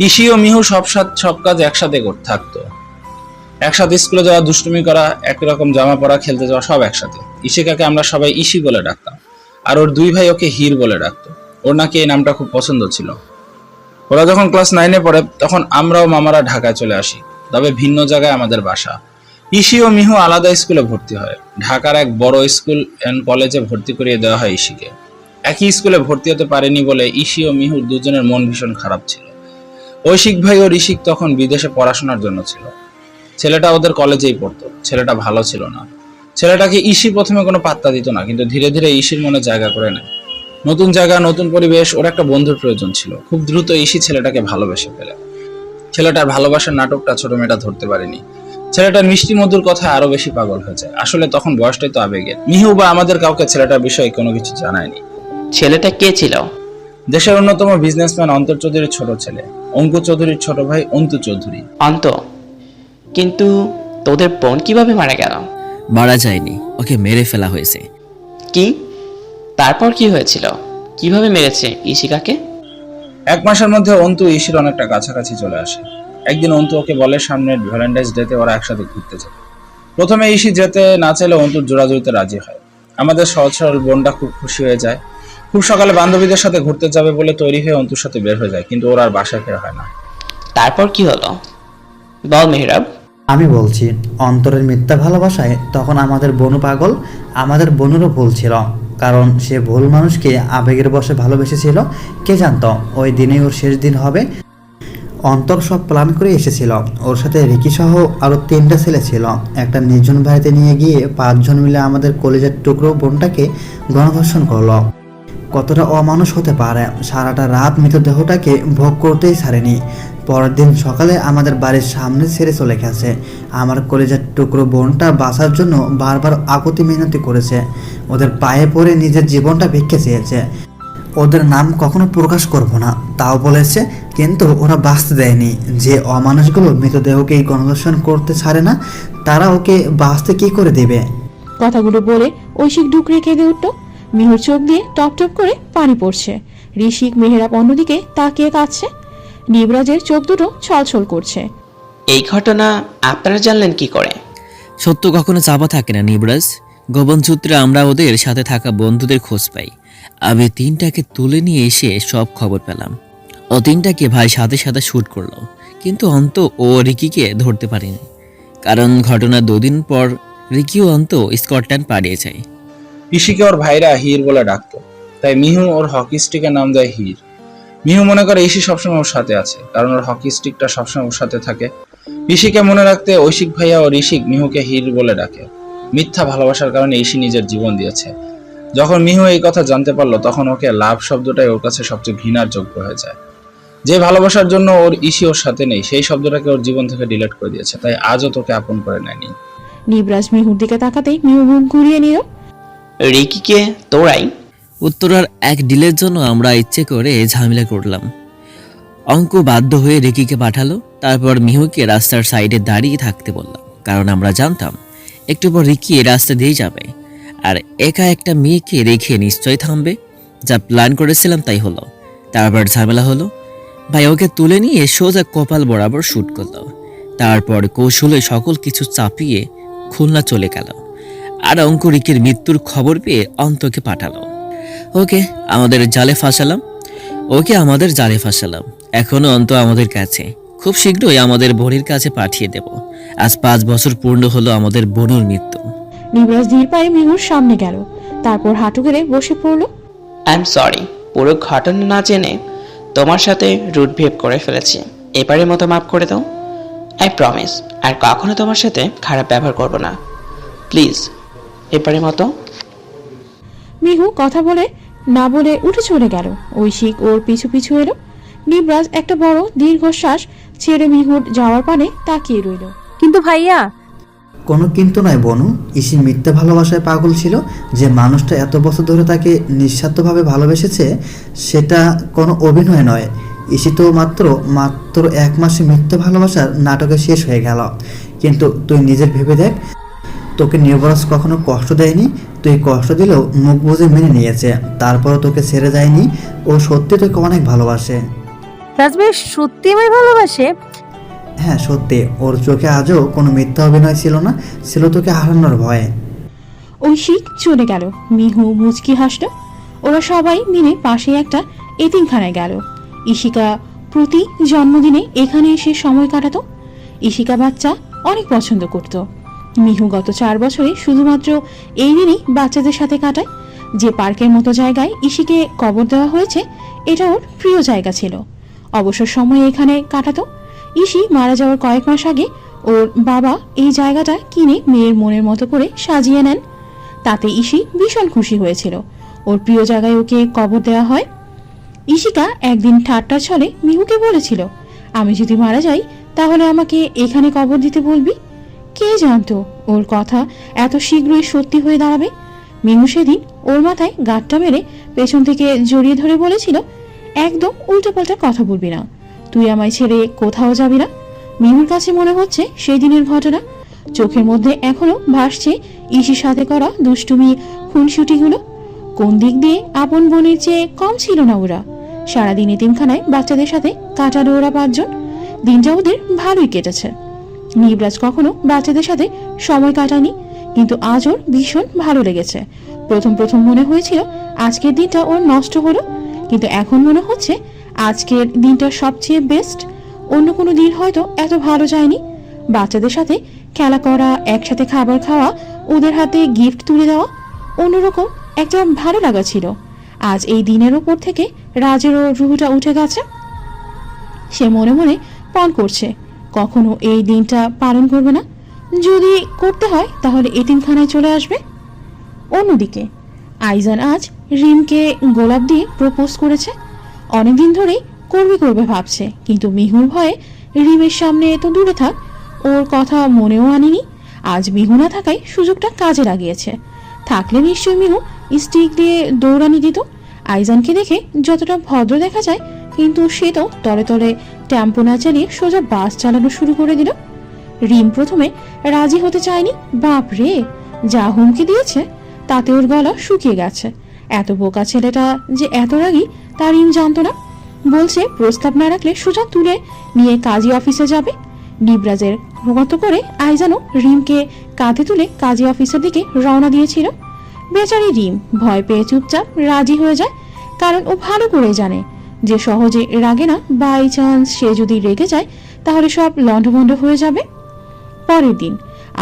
ইশি ও মিহু সব কাজ একসাথে করতে থাকতো। একসাথে স্কুলে যাওয়া, দুষ্টুমি করা, একই রকম জামা পরা, খেলতে যাওয়া, সব একসাথে। ইশিকাকে আমরা সবাই ইশি বলে ডাকতাম, আর ওর দুই ভাই ওকে হির বলে ডাকতো। ওর নাকি এই নামটা খুব পছন্দ ছিল। ওরা যখন ক্লাস 9-এ পড়ে তখন আমরাও মামারা ঢাকায় চলে আসি, তবে ভিন্ন জায়গায় আমাদের বাসা। ইশি ও মিহু আলাদা স্কুলে ভর্তি হয়। ঢাকার এক বড় স্কুল এন্ড কলেজে ভর্তি করিয়ে দেওয়া হয় ইশিকে। একই স্কুলে ভর্তি হতে পারেনি বলে ইশি ও মিহুর দুজনের মন ভীষণ খারাপ ছিল। ঐশিক ভাই ও ঋষিক তখন বিদেশে পড়াশোনার জন্য ছিল। ছেলেটা ওদের কলেজেই পড়তো। ছেলেটা ভালো ছিল না। ছেলেটাকে ইশি প্রথমে কোনো পাত্তা দিত না, কিন্তু ধীরে ধীরে ইশির মনে জায়গা করে নেয়। নতুন জায়গা, নতুন পরিবেশ, ওর একটা বন্ধুর প্রয়োজন ছিল। খুব দ্রুত ইশি ছেলেটাকে ভালোবেসে ফেলে। ছেলেটার ভালোবাসার নাটকটা ছোট মেয়েটা ধরতে পারেনি। ছেলেটার মিষ্টি মধুর কথা আরো বেশি পাগল হয়ে যায়। আসলে তখন বয়সটাই তো আবেগের। মিহু বা আমাদের কাউকে ছেলেটার বিষয়ে কোনো কিছু জানায়নি। ছেলেটা কে ছিল? দেশের অন্যতম বিজনেসম্যান অন্তর চৌধুরীর ছোট ছেলে, অঙ্কু চৌধুরীর ছোট ভাই অন্তু চৌধুরী। অন্ত, কিন্তু তোদের বোন কিভাবে মারা গেল? মারা যায়নি, ওকে মেরে ফেলা হয়েছে। কি? তারপর কি হয়েছিল? কিভাবে মেরেছে ইশিকাকে? 1 মাসের মধ্যে অন্তু ইশির অনেকটা কাছাকাছি চলে আসে। একদিন অন্তু ওকে বলে সামনের ভ্যালেন্টাইন্স ডেতে ওরা একসাথে ঘুরতে যাবে। প্রথমে ইশি যেতে না চাইলে অন্তুর জোড়াজুড়িতে রাজি হয়। আমাদের সহজ সরল বোনটা খুব খুশি হয়ে যায়। খুব সকালে বান্ধবীদের সাথে ঘুরতে যাবে বলে তৈরি হয়ে অন্তুর সাথে বের হয়ে যায়, কিন্তু ওর আর বাসায় ফেরা হয় না। তারপর কি হলো বল মেহরাব। আমি বলছি, অন্তরের মিথ্যা ভালোবাসায় তখন আমাদের বনু পাগল। আমাদের বনুরও ভুল ছিল, কারণ সে ভুল মানুষকে আবেগের বশে ভালোবেসেছিল। কে জানতো ওই দিনেই ওর শেষ দিন হবে। অন্তর সব প্ল্যান করে এসেছিল। ওর সাথে রিকি সহ আরও 3টা ছেলে ছিল। একটা নির্জন বাড়িতে নিয়ে গিয়ে 5 জন মিলে আমাদের কলেজের টুকরো বোনটাকে গণধর্ষণ করলো। কতটা অমানুষ হতে পারে! সারাটা রাত মৃতদেহটাকে ভোগ করতেই ছাড়েনি। পরের দিন সকালে আমাদের বাড়ির সামনে ছেড়ে চলে গেছে। আমার কলেজের টুকরো বোনটা বাঁচার জন্য বারবার আকুতি মিনতি করেছে, ওদের পায়ে পড়ে নিজের জীবনটা ভিক্ষে চেয়েছে। ওদের নাম কখনো প্রকাশ করব না তাও বলেছে, কিন্তু ওরা বাঁচতে দেয়নি। যে অমানুষগুলো মৃতদেহকে গণধর্ষণ করতে ছাড়ে না, তারা ওকে বাঁচতে কি করে দেবে? কথাগুলো বলে ঐশিক ডুকরে কেঁদে উঠল। মিহুর চোখ দিয়ে টপ টপ করে পানি পড়ছে। ঋষিক মেহেরাব অন্যদিকে তাকিয়ে কাঁদছে। নিবরাজের চোখ দুটো ছলছল করছে। এই ঘটনা আপনারা জানলেন কি করে? সত্য কখনো চাপা থাকে না নিবরাজ। গোপন সূত্রে আমরা ওদের সাথে থাকা বন্ধুদের খোঁজ পাই। আমি 3টাকে তুলে নিয়ে এসে সব খবর পেলাম। ও 3টাকে ভাই সাথে সাথে শ্যুট করলো, কিন্তু অন্ত ও রিকিকে ধরতে পারেনি, কারণ ঘটনার 2 দিন পর রিকি ও অন্ত স্কটল্যান্ড পালিয়ে যায়। ইশিকে ওর ভাইরা হির বলে ডাকতো, তাই মিহু ওর হকি স্টিকের নাম দেয় হির। মিহু মনে করে ইশি সবসময় ওর সাথে আছে, কারণ ওর হকি স্টিকটা সবসময় ওর সাথে থাকে। ইশিকে মনে রাখতে ঐশিক ভাইয়া ও ঋষিক মিহুকে হির বলে ডাকে। মিথ্যা ভালোবাসার কারণে ইশি নিজের জীবন দিয়েছে। যখন মিহু এই কথা জানতে পারলো, তখন ওকে লাভ শব্দটাই ওর কাছে সবচেয়ে ঘৃণার যোগ্য হয়ে যায়। যে ভালোবাসার জন্য ওর ইশি ওর সাথে নেই, সেই শব্দটাকে ওর জীবন থেকে ডিলিট করে দিয়েছে, তাই আজও তোকে আপন করে নেয়নি। নিবরাজ মিহুর দিকে তাকাতেই মিহু মুখ ঘুরিয়ে নিল। রিকিকে তোরাই? উত্তরার এক ডিলের জন্য আমরা ইচ্ছে করে ঝামেলা করলাম। অঙ্ক বাধ্য হয়ে রিকিকে পাঠালো। তারপর মিহুকে রাস্তার সাইডে দাঁড়িয়ে থাকতে বললাম, কারণ আমরা জানতাম একটু পর রিকি রাস্তা দিয়ে যাবে, আর একা একটা মেয়েকে রেখে নিশ্চয়ই থামবে। যা প্ল্যান করেছিলাম তাই হলো। তারপর ঝামেলা হলো। ভাই ওকে তুলে নিয়ে সোজা কপাল বরাবর শ্যুট করলো। তারপর কৌশলে সকল কিছু চাপিয়ে খুলনা চলে গেল। আর অঙ্ক রিকির মৃত্যুর খবর পেয়ে অন্তকে পাঠালো। ওকে আমাদের জালে ফাঁসালাম। এখনো অন্ত আমাদের কাছে। খুব শীঘ্রই আমাদের বোনের কাছে পাঠিয়ে দেব। আজ 5 বছর পূর্ণ হলো আমাদের বোনের মৃত্যু। নিবরাজ ধীর পায়ে মিহুর সামনে গেল, তারপর হাঁটু গেড়ে বসে পড়ল। আই এম সরি, পুরো ঘটনা না জেনে তোমার সাথে রুট বিহেভ করে ফেলেছি। এবারের মতো মাফ করে দাও। আই প্রমিস আর কখনো তোমার সাথে খারাপ ব্যবহার করব না, প্লিজ এবারের মতো। মিহু কথা বলে না বলে উঠে চলে গেল। ঐশিক ওর পিছু পিছু এলো। নিবরাজ একটা বড় দীর্ঘশ্বাস ছেড়ে মিহুর যাওয়ার পানে তাকিয়ে রইল। কিন্তু ভাইয়া। কোনো কিন্তু নয় বনু, ইসি মিথ্যা ভালোবাসায় পাগল ছিল। যে মানুষটা এত বছর ধরে তাকে নিঃস্বার্থভাবে ভালোবেসেছে, সেটা কোনো অভিনয় নয়। ইসি তো মাত্র 1 মাসে মিথ্যা ভালোবাসার নাটকে শেষ হয়ে গেল। কিন্তু তুই নিজের ভেবে দেখ, তোকে নির্ভরস কখনো কষ্ট দেয়নি। তুই কষ্ট দিলেও মুখ বুঝে মেনে নিয়েছে। তারপরও তোকে ছেড়ে যায়নি। ও সত্যি তোকে অনেক ভালোবাসে। রাজভাই সত্যি আমায় ভালোবাসে? হ্যাঁ সত্যি। ওর চোখে আজও কোনো মিথ্যা অভিনয় ছিল না, ছিল তোকে হারানোর ভয়ে। ঐশিক চলে গেল। মিহু মুচকি হাসল। ওরা সবাই মিলে পাশে একটা এতিমখানায় গেল। ইশিকা প্রতি জন্মদিনে এখানে এসে সময় কাটাতো। ইশিকা বাচ্চা অনেক পছন্দ করত। মিহু গত 4 বছরে শুধুমাত্র এই দিনই বাচ্চাদের সাথে কাটায়। যে পার্কের মতো জায়গায় ইশিকে কবর দেওয়া হয়েছে, এটা ওর প্রিয় জায়গা ছিল। অবসর সময় এখানে কাটাতো। ইশি মারা যাওয়ার কয়েক মাস আগে ওর বাবা এই জায়গাটা কিনে মেয়ের মনের মতো করে সাজিয়ে নেন। তাতে ইশি ভীষণ খুশি হয়েছিল। ওর প্রিয় জায়গায় ওকে কবর দেওয়া হয়। ইশিকা একদিন ঠাট্টার ছলে মিহুকে বলেছিল, আমি যদি মারা যাই তাহলে আমাকে এখানে কবর দিতে বলবি? কে জানতো ওর কথা এত শীঘ্রই সত্যি হয়ে দাঁড়াবে। মিনু সেদিন ওর মাথায় গাঁটটা মেরে পেছন থেকে জড়িয়ে ধরে বলেছিল, একদম উল্টোপাল্টা কথা বলবি না, তুই আমায় ছেড়ে কোথাও যাবি না। মিনুর কাছে মনে হচ্ছে সেই দিনের ঘটনা। চোখের মধ্যে এখনো ভাসছে ইসির সাথে করা দুষ্টুমি খুনসুটিগুলো। কোন দিক দিয়ে আপন বোনের চেয়ে কম ছিল না ওরা। সারাদিন এতিমখানায় বাচ্চাদের সাথে কাটালো ওরা 5 জন। দিনটা ওদের ভালোই কেটেছে। নিবরাজ কখনো বাচ্চাদের সাথে সময় কাটায়নি, কিন্তু আজ ওর ভীষণ ভালো লেগেছে। প্রথম মনে হয়েছিল আজকের দিনটা ওর নষ্ট হলো, কিন্তু এখন মনে হচ্ছে আজকের দিনটা সবচেয়ে বেস্ট। অন্য কোনো দিন হয়তো এত ভালো যায়নি। বাচ্চাদের সাথে খেলা করা, একসাথে খাবার খাওয়া, ওদের হাতে গিফট তুলে দেওয়া অন্যরকম একটা ভালো লাগা ছিল। আজ এই দিনের ওপর থেকে রাজেরও রুহুটা উঠে গেছে। সে মনে মনে পণ করছে কখনো এই দিনটা পালন করবে না। যদি করতে হয় তাহলে এতিমখানায় চলে আসবে। অন্যদিকে আইজান আজ রিমকে গোলাপ দিয়ে প্রপোজ করেছে। অনেকদিন ধরেই করবে ভাবছে, কিন্তু মিহুর ভয়ে রিমের সামনে তো দূরে থাক, ওর কথা মনেও আনিনি। আজ মিহু না থাকায় সুযোগটা কাজে লাগিয়েছে। থাকলে নিশ্চয়ই মিহু স্টিক দিয়ে দৌড়ানি দিত। আইজানকে দেখে যতটা ভদ্র দেখা যায়, কিন্তু সে তো তলে তলে টেম্পো না চালিয়ে সোজা বাস চালানো শুরু করে দিল। রিম প্রথমে রাজি হতে চায়নি। বাপ রে, যা হুমকি দিয়েছে তাতে ওর গলা শুকিয়ে গেছে। এত বোকা ছেলেটা যে এত রাগী তা রিম জানতো না। বলছে প্রস্তাব না রাখলে সোজা তুলে নিয়ে কাজী অফিসে যাবে। নিবরাজের মতো করে আইজানও রিমকে কাঁধে তুলে কাজী অফিসের দিকে রওনা দিয়েছিল। বেচারি রিম ভয় পেয়ে চুপচাপ রাজি হয়ে যায়, কারণ ও ভালো করে জানে যে সহজে রাগে না। বাই চান্স সে যদি রেগে যায় তাহলে সব লন্ডভন্ড হয়ে যাবে। পরের দিন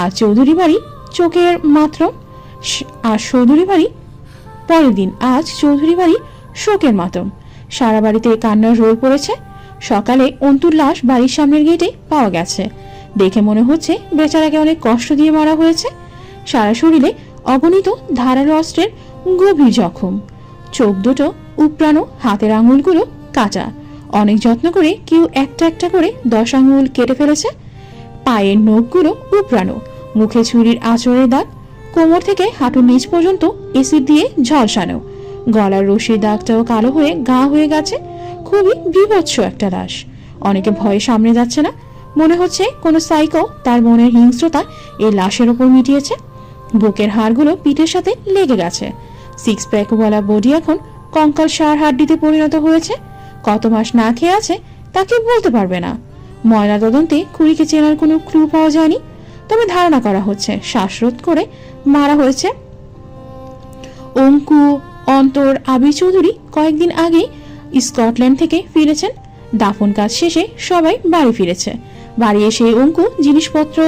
আজ চৌধুরী বাড়ি চোখের মাত্র চৌধুরী বাড়ি শোকের মাতম। সারা বাড়িতে কান্নার রোল পড়েছে। সকালে অন্তুর লাশ বাড়ির সামনের গেটে পাওয়া গেছে। দেখে মনে হচ্ছে বেচারাকে অনেক কষ্ট দিয়ে মারা হয়েছে। সারা শরীরে অগণিত ধারালো অস্ত্রের গভীর জখম। চোখ দুটো উপড়ানো, হাতের আঙুলগুলো কাটা। অনেক যত্ন করে কেউ একটা একটা করে 10 আঙুল কেটে ফেলেছে। পায়ের নখগুলো উপড়ানো, মুখে ছুরির আঁচড়ের দাগ, কোমর থেকে হাঁটুর নিচ পর্যন্ত এসিড দিয়ে ঝলসানো। গলার রশির দাগটাও কালো হয়ে গা হয়ে গেছে। খুবই বিভৎস একটা লাশ। অনেকে ভয়ে সামনে যাচ্ছে না। মনে হচ্ছে কোনো সাইকো তার মনের হিংস্রতা এই লাশের ওপর মিটিয়েছে। বুকের হাড়গুলো পিঠের সাথে লেগে গেছে। 6 প্যাক ওয়ালা বডি এখন কঙ্কাল সার হাড্ডিতে পরিণত হয়েছে। কত মাস না খেয়ে আছে তাকে বলতে পারবে না। ময়না তদন্তে খুঁড়িকে চেনার কোনো ক্লু পাওয়া যায়নি, তবে ধারণা করা হচ্ছে শ্বাসরোধ করে মারা হয়েছে। অঙ্কু, অন্তর, আবির চৌধুরী কয়েকদিন আগেই স্কটল্যান্ড থেকে ফিরেছেন। দাফন কাজ শেষে সবাই বাড়ি ফিরেছে। বাড়ি এসে অঙ্কু জিনিসপত্র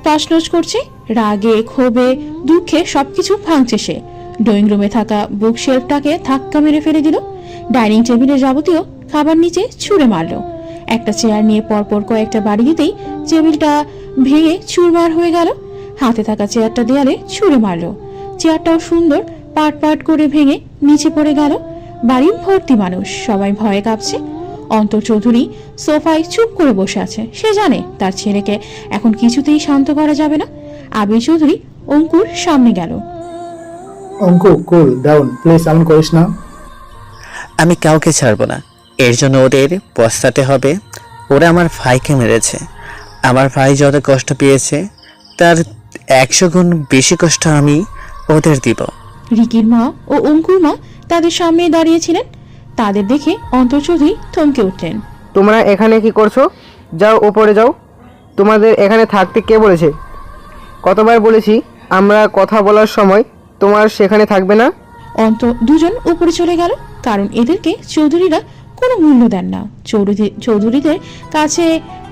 তছনছ করছে। রাগে, ক্ষোভে, দুঃখে সবকিছু ভাঙছে সে। ড্রয়িং রুমে থাকা বুক শেলফটাকে ধাক্কা মেরে ফেলে দিল। ডাইনিং টেবিলের যাবতীয় খাবার নিচে ছুঁড়ে মারল। একটা চেয়ার নিয়ে পরপর কয়েকটা বাড়ি দিতেই টেবিলটা ভেঙে চুরমার হয়ে গেল। হাতে থাকা চেয়ারটা দেয়ালে ছুঁড়ে মারল। চেয়ারটাও সুন্দর পাট করে ভেঙে নিচে পড়ে গেল। বাড়ির ভর্তি মানুষ, সবাই ভয়ে কাঁপছে। অন্তর চৌধুরী সোফায় চুপ করে বসে আছে। সে জানে তার ছেলেকে এখন কিছুতেই শান্ত করা যাবে না। আবির চৌধুরী অঙ্কুর সামনে গেল। অঙ্কু, কুল ডাউন প্লিজ, এমন করিস না। আমি কাউকে ছাড়বো না, এর জন্য ওদের পস্তাতে হবে। ওরা আমার ভাইকে মেরেছে। আমার ভাই যত কষ্ট পেয়েছে তার 100 গুণ বেশি কষ্ট আমি ওদের দিব। রিকির মা ও অঙ্কুর মা তাদের সামনে দাঁড়িয়েছিলেন। তাদের দেখে অন্তর চৌধুরী থমকে উঠলেন। তোমরা এখানে কি করছো? যাও ওপরে যাও। তোমাদের এখানে থাকতে কে বলেছে? কতবার বলেছি আমরা কথা বলার সময় তোমার সেখানে থাকবে না। দুজন উপরে চলে গেল, কারণ এদেরকে চৌধুরীরা কোনো মূল্য দেন না। চৌধুরীদের কাছে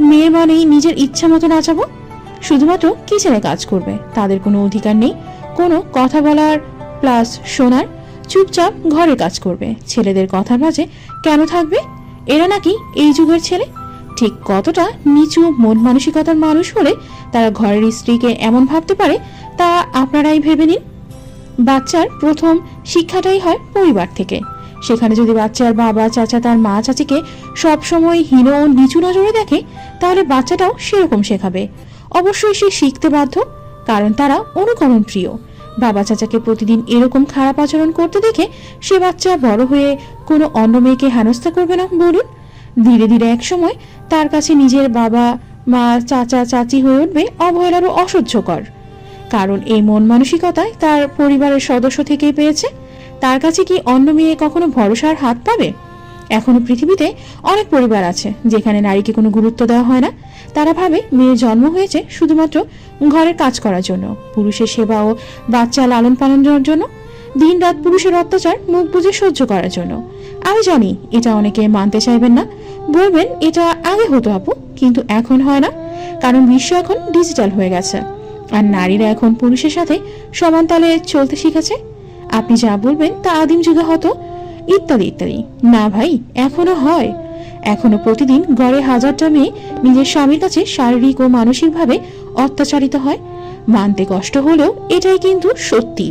মেয়ে মানেই নিজের ইচ্ছা মতো নাচাবো। শুধুমাত্র কিচেনে কাজ করবে, তাদের কোনো অধিকার নেই কোনো কথা বলার প্লাস শোনার। চুপচাপ ঘরে কাজ করবে। ছেলেদের কথার মাঝে কেন থাকবে? এরা নাকি এই যুগের ছেলে? ঠিক কতটা নিচু মন মানসিকতার মানুষ হলে তারা ঘরের স্ত্রীকে এমন ভাবতে পারে তা আপনারাই ভেবে নিন। বাচ্চার প্রথম শিক্ষাটাই হয় পরিবার থেকে। সেখানে যদি বাচ্চার বাবা চাচা তার মা চাচিকে সবসময় হীন ও নিচু নজরে দেখে, তাহলে বাচ্চাটাও সেরকম শেখাবে। অবশ্যই সে শিখতে বাধ্য, কারণ তারা অনুকরণ প্রিয়। বাবা চাচাকে প্রতিদিন এরকম খারাপ আচরণ করতে দেখে সে বাচ্চা বড় হয়ে কোনো অন্য মেয়েকে হেনস্থা করবে না বলুন? ধীরে ধীরে এক সময় তার কাছে নিজের বাবা মা চাচা চাচি হয়ে উঠবে অবহেলারও অসহ্যকর। কারণ এই মন মানসিকতায় তার পরিবারের সদস্য থেকেই পেয়েছে। তার কাছে কি অন্য মেয়ে কখনো ভরসার হাত পাবে? এখনো পৃথিবীতে অনেক পরিবার আছে যেখানে নারীকে কোনো গুরুত্ব দেওয়া হয় না। তারা ভাবে মেয়ের জন্ম হয়েছে শুধুমাত্র ঘরের কাজ করার জন্য, পুরুষের সেবা ও বাচ্চা লালন পালনের জন্য, দিনরাত পুরুষের অত্যাচার মুখ বুজে সহ্য করার জন্য। আমি জানি এটা অনেকে মানতে চাইবেন না, বলবেন এটা আগে হতো আপু, কিন্তু এখন হয় না, কারণ বিশ্ব এখন ডিজিটাল হয়ে গেছে আর নারীরা এখন পুরুষের সাথে সমান তালে চলতে শিখেছে। আপনি যা বলবেন তা আদিম যুগে হতো, ইত্যাদি ইত্যাদি। না ভাই, এখনো হয়। এখনো প্রতিদিন গড়ে হাজারটা মেয়ে নিজের স্বামীর কাছে শারীরিক ও মানসিকভাবে অত্যাচারিত হয়। মানতে কষ্ট হলেও এটাই কিন্তু সত্যি।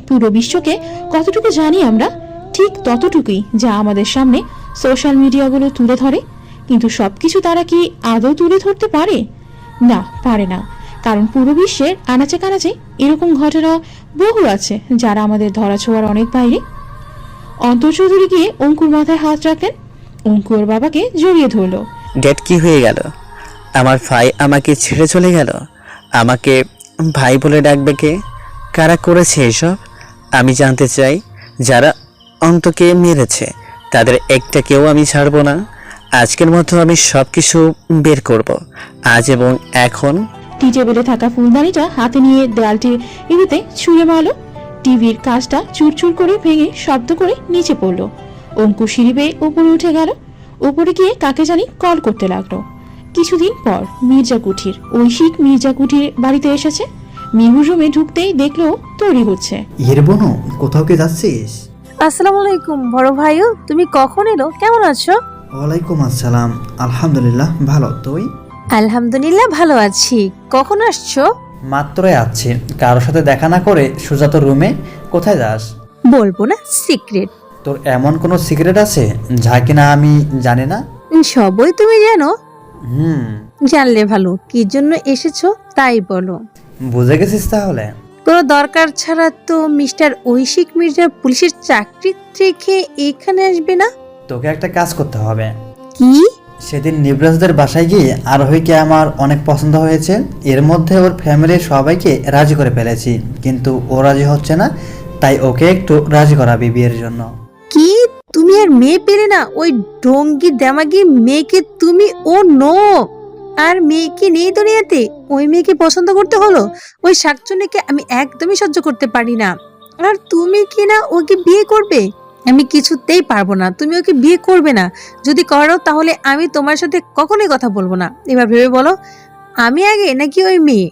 পুরো বিশ্বকে কতটুকু জানি আমরা, ঠিক ততটুকুই যা আমাদের সামনে সোশ্যাল মিডিয়াগুলো তুলে ধরে। কিন্তু সবকিছু তারা কি আদৌ তুলে ধরতে পারে? না, পারে না। কারণ পুরো বিশ্বের আনাচে কানাচে এরকম ঘটনা বহু আছে যারা আমাদের ধরাছোঁয়ার অনেক বাইরে। অন্তর চৌধুরী গিয়ে অঙ্কুর মাথায় হাত রাখলেন। অঙ্কুর বাবাকে জড়িয়ে ধরলো। ড্যাড, কি হয়ে গেল? আমার ভাই আমাকে ছেড়ে চলে গেল। আমাকে ভাই বলে ডাকবে কে? কারা করেছে এসব? আমি জানতে চাই। যারা অন্তকে মেরেছে তাদের একটা কেউ আমি ছাড়বো না। আজকের মতো আমি সব কিছু বের করব, আজ এবং এখন। টি টেবিলে থাকা ফুলদানিটা হাতে নিয়ে দেয়ালটির ইঁদুতে ছুঁড়ে মারল। টিভির কাজটা চুরচুর করে ভেঙে শব্দ করে নিচে পড়ল। অঙ্কু সিঁড়ি বেয়ে উপরে উঠে গেল। উপরে গিয়ে কাকে জানি কল করতে লাগলো। কিছুদিন পর মির্জা কুঠির ঐশিক মির্জা কুঠির বাড়িতে এসেছে। মিহুর রুমে ঢুকতেই দেখলো তৈরি হচ্ছে। এর বোনো, কোথাও কি যাচ্ছিস? আসসালামু আলাইকুম বড় ভাইও, তুমি কখন এলো? কেমন আছো? ওয়ালাইকুম আসসালাম, আলহামদুলিল্লাহ ভালো। তুই? আলহামদুলিল্লাহ ভালো আছি। কখন আসছো? মাত্রই আসছি। কারোর সাথে দেখা না করে সোজা তোর রুমে। কোথায় যাস? বলবো না, সিক্রেট। তোর এমন কোনো সিক্রেট আছে যা কিনা আমি জানি না? সবই তুমি জানো। হুম, জানলে ভালো। কি জন্য এসেছো তাই বলো। বুঝে গেছিস তাহলে? কোনো দরকার ছাড়া তো মিস্টার ঐশিক মির্জা পুলিশের চাকরি রেখে এখানে আসবে না। তোকে একটা কাজ করতে হবে। কি? সেদিন নিবরাজদের বাসায় গিয়ে আরোহীকে আমার অনেক পছন্দ হয়েছে। এর মধ্যে ওর ফ্যামিলির সবাইকে রাজি করে ফেলেছি, কিন্তু ও রাজি হচ্ছে না। তাই ওকে একটু রাজি করাবি বিয়ের জন্য। কি? তুমি আর মেয়ে পেলে না? ওই ঢঙ্গি দামাগি মেয়েকে তুমি? ও নো! আর মেয়েকে নেই দুনিয়াতে? ওই মেয়েকে পছন্দ করতে হলো? ওই শাকচুন্নিকে আমি একদমই সহ্য করতে পারি না। আর তুমি কি না ওকে বিয়ে করবে? আমি কিছুতেই পারবো না। তুমি ওকে বিয়ে করবে না। যদি করো তাহলে আমি তোমার সাথে কখনোই কথা বলবো না। এবার ভেবে বলো, আমি আগে নাকি ওই মেয়ে?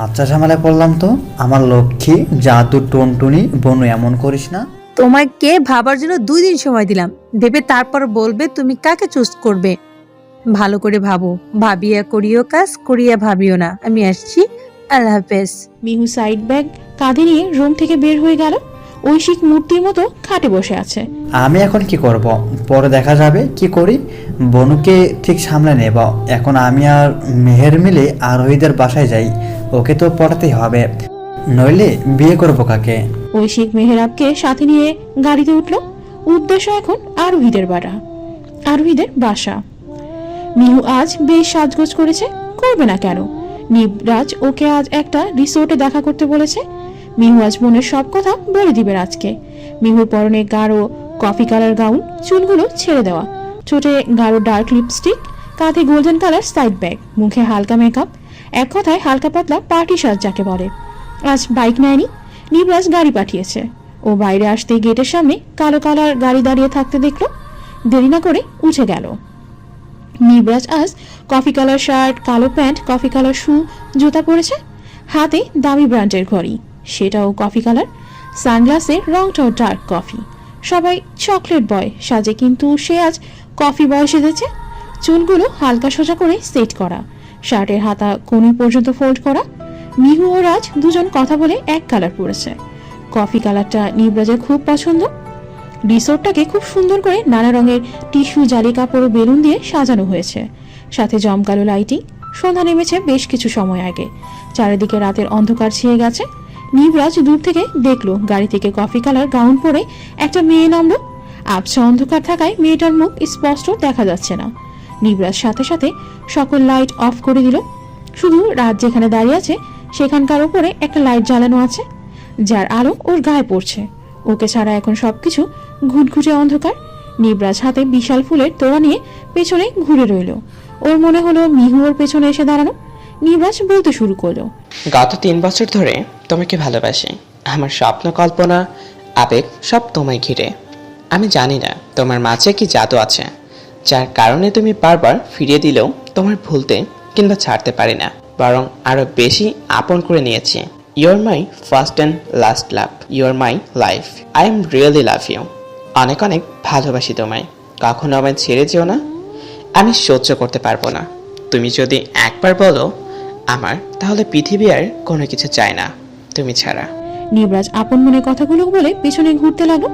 আচ্ছা, ঝামেলা পড়লাম তো। আমার লক্ষ্মী জাদু টুনটুনি বনু, এমন করিস না। তোমাকে ভাবার জন্য 2 দিন সময় দিলাম। ভেবে তারপর বলবে তুমি কাকে চুজ করবে। ভালো করে ভাবো। ভাবিয়া করিও কাজ, করিয়া ভাবিও না। আমি আসছি, আল্লাহ হাফেজ। মিহু সাইড ব্যাগ কাঁধে নিয়ে রুম থেকে বের হয়ে গেল। ঐশিক মূর্তির মতো খাটে বসে আছে। আমি এখন কি করব? পরে দেখা যাবে কি করি। বনুকে ঠিক সামলে নেব। এখন আমি আর মেহের মিলে আরোহীদের বাসায় যাই। ওকে তো পড়াতেই হবে, নইলে বিয়ে করবো কাকে? ঐশিক মেহেরাবকে সাথে নিয়ে গাড়িতে উঠলো। উদ্দেশ্য এখন আরোহীদের বাসা। মিহু আজ বেশ সাজগোজ করেছে, করবে না কেন? নিবরাজ ওকে আজ একটা রিসোর্টে দেখা করতে বলেছে। মিহু আজ মনের সব কথা বলে দিবে রাজকে। মিহুর পরনে গাঢ় কফি কালার গাউন, চুলগুলো ছেড়ে দেওয়া, ঠোঁটে গাঢ় ডার্ক লিপস্টিক, কাঁধে গোল্ডেন কালার সাইড ব্যাগ, মুখে হালকা মেকআপ। এক কথায় হালকা পাতলা পার্টি সাজ যাকে বলে। আজ বাইক নেয়নি, নিবরাজ গাড়ি পাঠিয়েছে। ও বাইরে আসতেই গেটের সামনে কালো কালার গাড়ি দাঁড়িয়ে থাকতে দেখলো। দেরি না করে উঠে গেল। নিবরাজ আজ কফি কালার শার্ট, কালো প্যান্ট, কফি কালার শু, জুতা পরেছে। হাতে দামি ব্র্যান্ডের ঘড়ি, সেটাও কফি কালার। সানগ্লাসের রংটাও ডার্ক কফি। সবাই চকলেট বয় সাজে, কিন্তু সে আজ কফি বয় সেজেছে। চুলগুলো হালকা সোজা করে সেট করা, শার্টের হাতা কোনি পর্যন্ত ফোল্ড করা। মিহু ও রাজ দুজন কথা বলে এক কালার পরেছে। কফি কালারটা নিবরাজের খুব পছন্দ। রিসোর্টটাকে খুব সুন্দর করে নানা রঙের টিস্যু, জালি কাপড় ও বেলুন দিয়ে সাজানো হয়েছে, সাথে জমকালো লাইটিং। সন্ধ্যা নেমেছে বেশ কিছু সময় আগে, চারিদিকে রাতের অন্ধকার ছেয়ে গেছে। নিবরাজ দূর থেকে দেখলো গাড়ি থেকে কফি কালার গাউন পরে একটা মেয়ে নামলো। আবছা অন্ধকার থাকায় মেয়েটার মুখ স্পষ্ট দেখা যাচ্ছে না। নিবরাজ সাথে সাথে সকল লাইট অফ করে দিল। শুধু রাত যেখানে দাঁড়িয়ে আছে সেখানকার উপরে একটা লাইট জ্বালানো আছে, যার আলো ওর গায়ে পড়ছে। ওকে ছাড়া এখন সবকিছু ঘুটঘুটে অন্ধকার। নিবরাজ হাতে বিশাল ফুলের তোড়া নিয়ে পেছনে ঘুরে রইল। ওর মনে হলো মিহু ওর পেছনে এসে দাঁড়ানো। নিবরাজ বলতে শুরু করলো, গত 3 বছর ধরে তোমাকে ভালোবাসি। আমার স্বপ্ন, কল্পনা, আবেগ সব তোমায় ঘিরে। আমি জানি না তোমার মাঝে কি জাদু আছে, যার কারণে তুমি বারবার ফিরিয়ে দিলেও তোমার ভুলতে কিংবা ছাড়তে পারি না, বরং আরো বেশি আপন করে নিয়েছি। You're my first and last love, you're my life, I am really love you. অনেক অনেক ভালোবাসি তোমায়, কখনো আমায় ছেড়ে যেও না। আমি সহ্য করতে পারবো না। তুমি যদি একবার বলো আমার, তাহলে পৃথিবী আর কোনো কিছু চায় না তুমি ছাড়া। নিবরাজ আপন মনে কথাগুলো বলে পেছনে ঘুরতে লাগলো।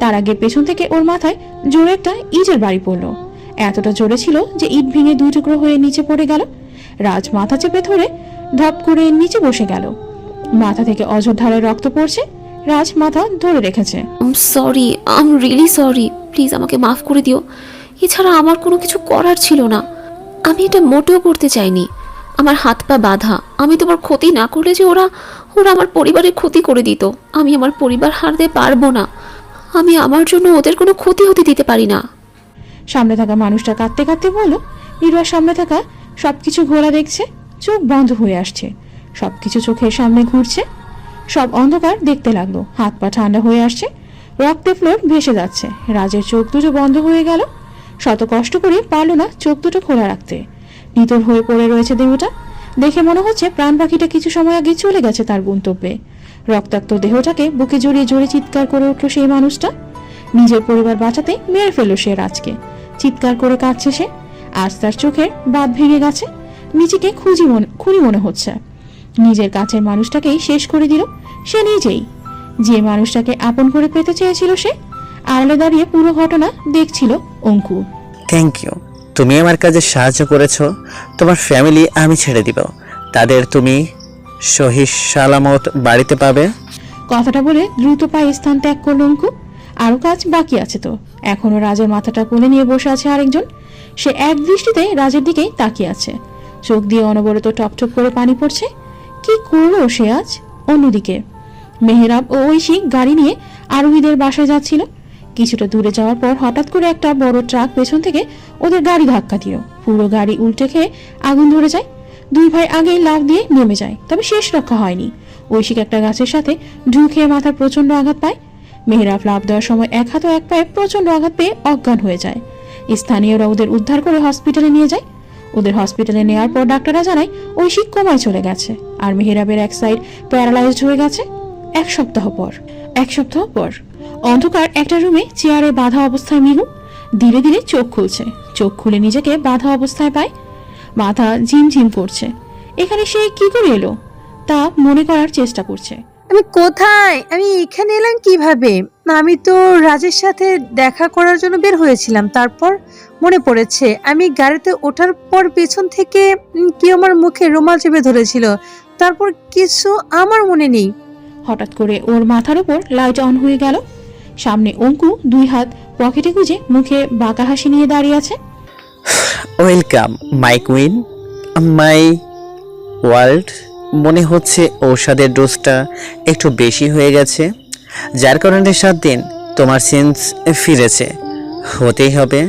তার আগে পেছন থেকে ওর মাথায় জোরে একটা ইটের বাড়ি পড়লো। এতটা জোরে ছিল যে ইট ভেঙে 2 টুকরো হয়ে নিচে পড়ে গেল। রাজ মাথা চেপে ধরে ধপ করে নিচে বসে গেল। মাথা থেকে অঝোর ধারায় রক্ত পড়ছে। রাজ মাথা ধরে রেখেছে। Sorry, I am really sorry, please আমাকে মাফ করে দিও। এছাড়া আমার কোনো কিছু করার ছিল না। আমি এটা মোটেও করতে চাইনি। আমার হাত পা বাঁধা। আমি তোমার ক্ষতি না করলে যে ওরা আমার পরিবারের ক্ষতি করে দিত। আমি আমার পরিবার হারাতে পারবো না। আমি আমার জন্য ওদের কোনো ক্ষতি হতে দিতে পারি না। সামনে থাকা মানুষটা কাঁদতে কাঁদতে বলল। নির্বাস সামনে থাকা সবকিছু ঘোলা দেখছে, চোখ বন্ধ হয়ে আসছে, সবকিছু চোখের সামনে ঘুরছে। সব অন্ধকার দেখতে লাগলো। হাত পা ঠান্ডা হয়ে আসছে, রক্তে ফ্লোর ভেসে যাচ্ছে। রাজের চোখ দুটো বন্ধ হয়ে গেল। শত কষ্ট করে পারল না চোখ দুটো খোলা রাখতে। নিতর হয়ে পড়ে রয়েছে দেহটা। দেখে মনে হচ্ছে প্রাণ পাখিটা কিছু সময় আগে চলে গেছে তার গন্তব্যে। রক্তাক্ত দেহটাকে বুকে জড়িয়ে জোরে চিৎকার করে উঠল সেই মানুষটা। নিজের পরিবার বাঁচাতে মেরে ফেলল সে রাজকে। চিৎকার করে কাঁদছে সে। আজ তার চোখের বাঁধ ভেঙে গেছে। নিজেকে খুনি মনে হচ্ছে। নিজের কাছের মানুষটাকেই শেষ করে দিল সে নিজেই। যে মানুষটাকে আপন করে পেতে চেয়েছিল সে। আড়ালে দাঁড়িয়ে পুরো ঘটনা দেখছিল অঙ্কু। থ্যাংক ইউ, তুমি আমার কাজে সাহায্য করেছো। তোমার ফ্যামিলি আমি ছেড়ে দিব, তাদের তুমি সহি সালামত বাড়িতে পাবে। কথাটা বলে দ্রুত পায়ে স্থান ত্যাগ করল অঙ্কু। আরো কাজ বাকি আছে তো। এখনো রাজের মাথাটা কোলে নিয়ে বসে আছে আরেকজন। সে এক দৃষ্টিতে রাজের দিকেই তাকিয়ে আছে। চোখ দিয়ে অনবরত টপটপ করে পানি পড়ছে। কি করলো সে আজ? অন্যদিকে মেহরাব ও ঐশী গাড়ি নিয়ে আরোহীদের বাসায় যাচ্ছিল। কিছুটা দূরে যাওয়ার পর হঠাৎ করে একটা বড় ট্রাক পেছন থেকে ওদের গাড়ি ধাক্কা দিল। পুরো গাড়ি উল্টে খেয়ে আগুন ধরে যায়। 2 ভাই আগেই লাফ দিয়ে নেমে যায়, তবে শেষ রক্ষা হয়নি। ঐশিক একটা গাছের সাথে ঢু খেয়ে মাথার প্রচন্ড আঘাত পায়। মেহরাব লাফ দেওয়ার সময় এক হাত ও এক পায়ে প্রচন্ড আঘাত পেয়ে অজ্ঞান হয়ে যায়। স্থানীয়রা ওদের উদ্ধার করে হসপিটালে নিয়ে যায়। ওদের হসপিটালে নেওয়ার পর ডাক্তাররা জানায় ঐশিক কোমায় চলে গেছে আর মেহরাবের এক সাইড প্যারালাইজড হয়ে গেছে। এক সপ্তাহ পর অন্ধকার একটা রুমে চেয়ারে বাঁধা অবস্থায় মিহু ধীরে ধীরে চোখ খুলছে। চোখ খুলে নিজেকে বাঁধা অবস্থায় পায়। মাথা ঝিমঝিম করছে। এখানে সে কি করে এলো তা মনে করার চেষ্টা করছে। আমি কোথায়? আমি এখানে এলাম কিভাবে? আমি তো রাজের সাথে দেখা করার জন্য বের হয়েছিলাম। তারপর মনে পড়েছে আমি গাড়িতে ওঠার পর পেছন থেকে কি আমার মুখে রুমাল চেপে ধরেছিল। তারপর কিছু আমার মনে নেই। হঠাৎ করে ওর মাথার উপর লাইট অন হয়ে গেল। সামনে অঙ্কু 2 হাত পকেটে গুজে মুখে বাঁকা হাসি নিয়ে দাঁড়িয়ে আছে। Welcome my queen, my world. মনে হচ্ছে ঔষধের ডোজটা একটু বেশি হয়ে গেছে, যার কারণে 7 দিন তোমার সেন্স ফিরেছে। হতেই হবে।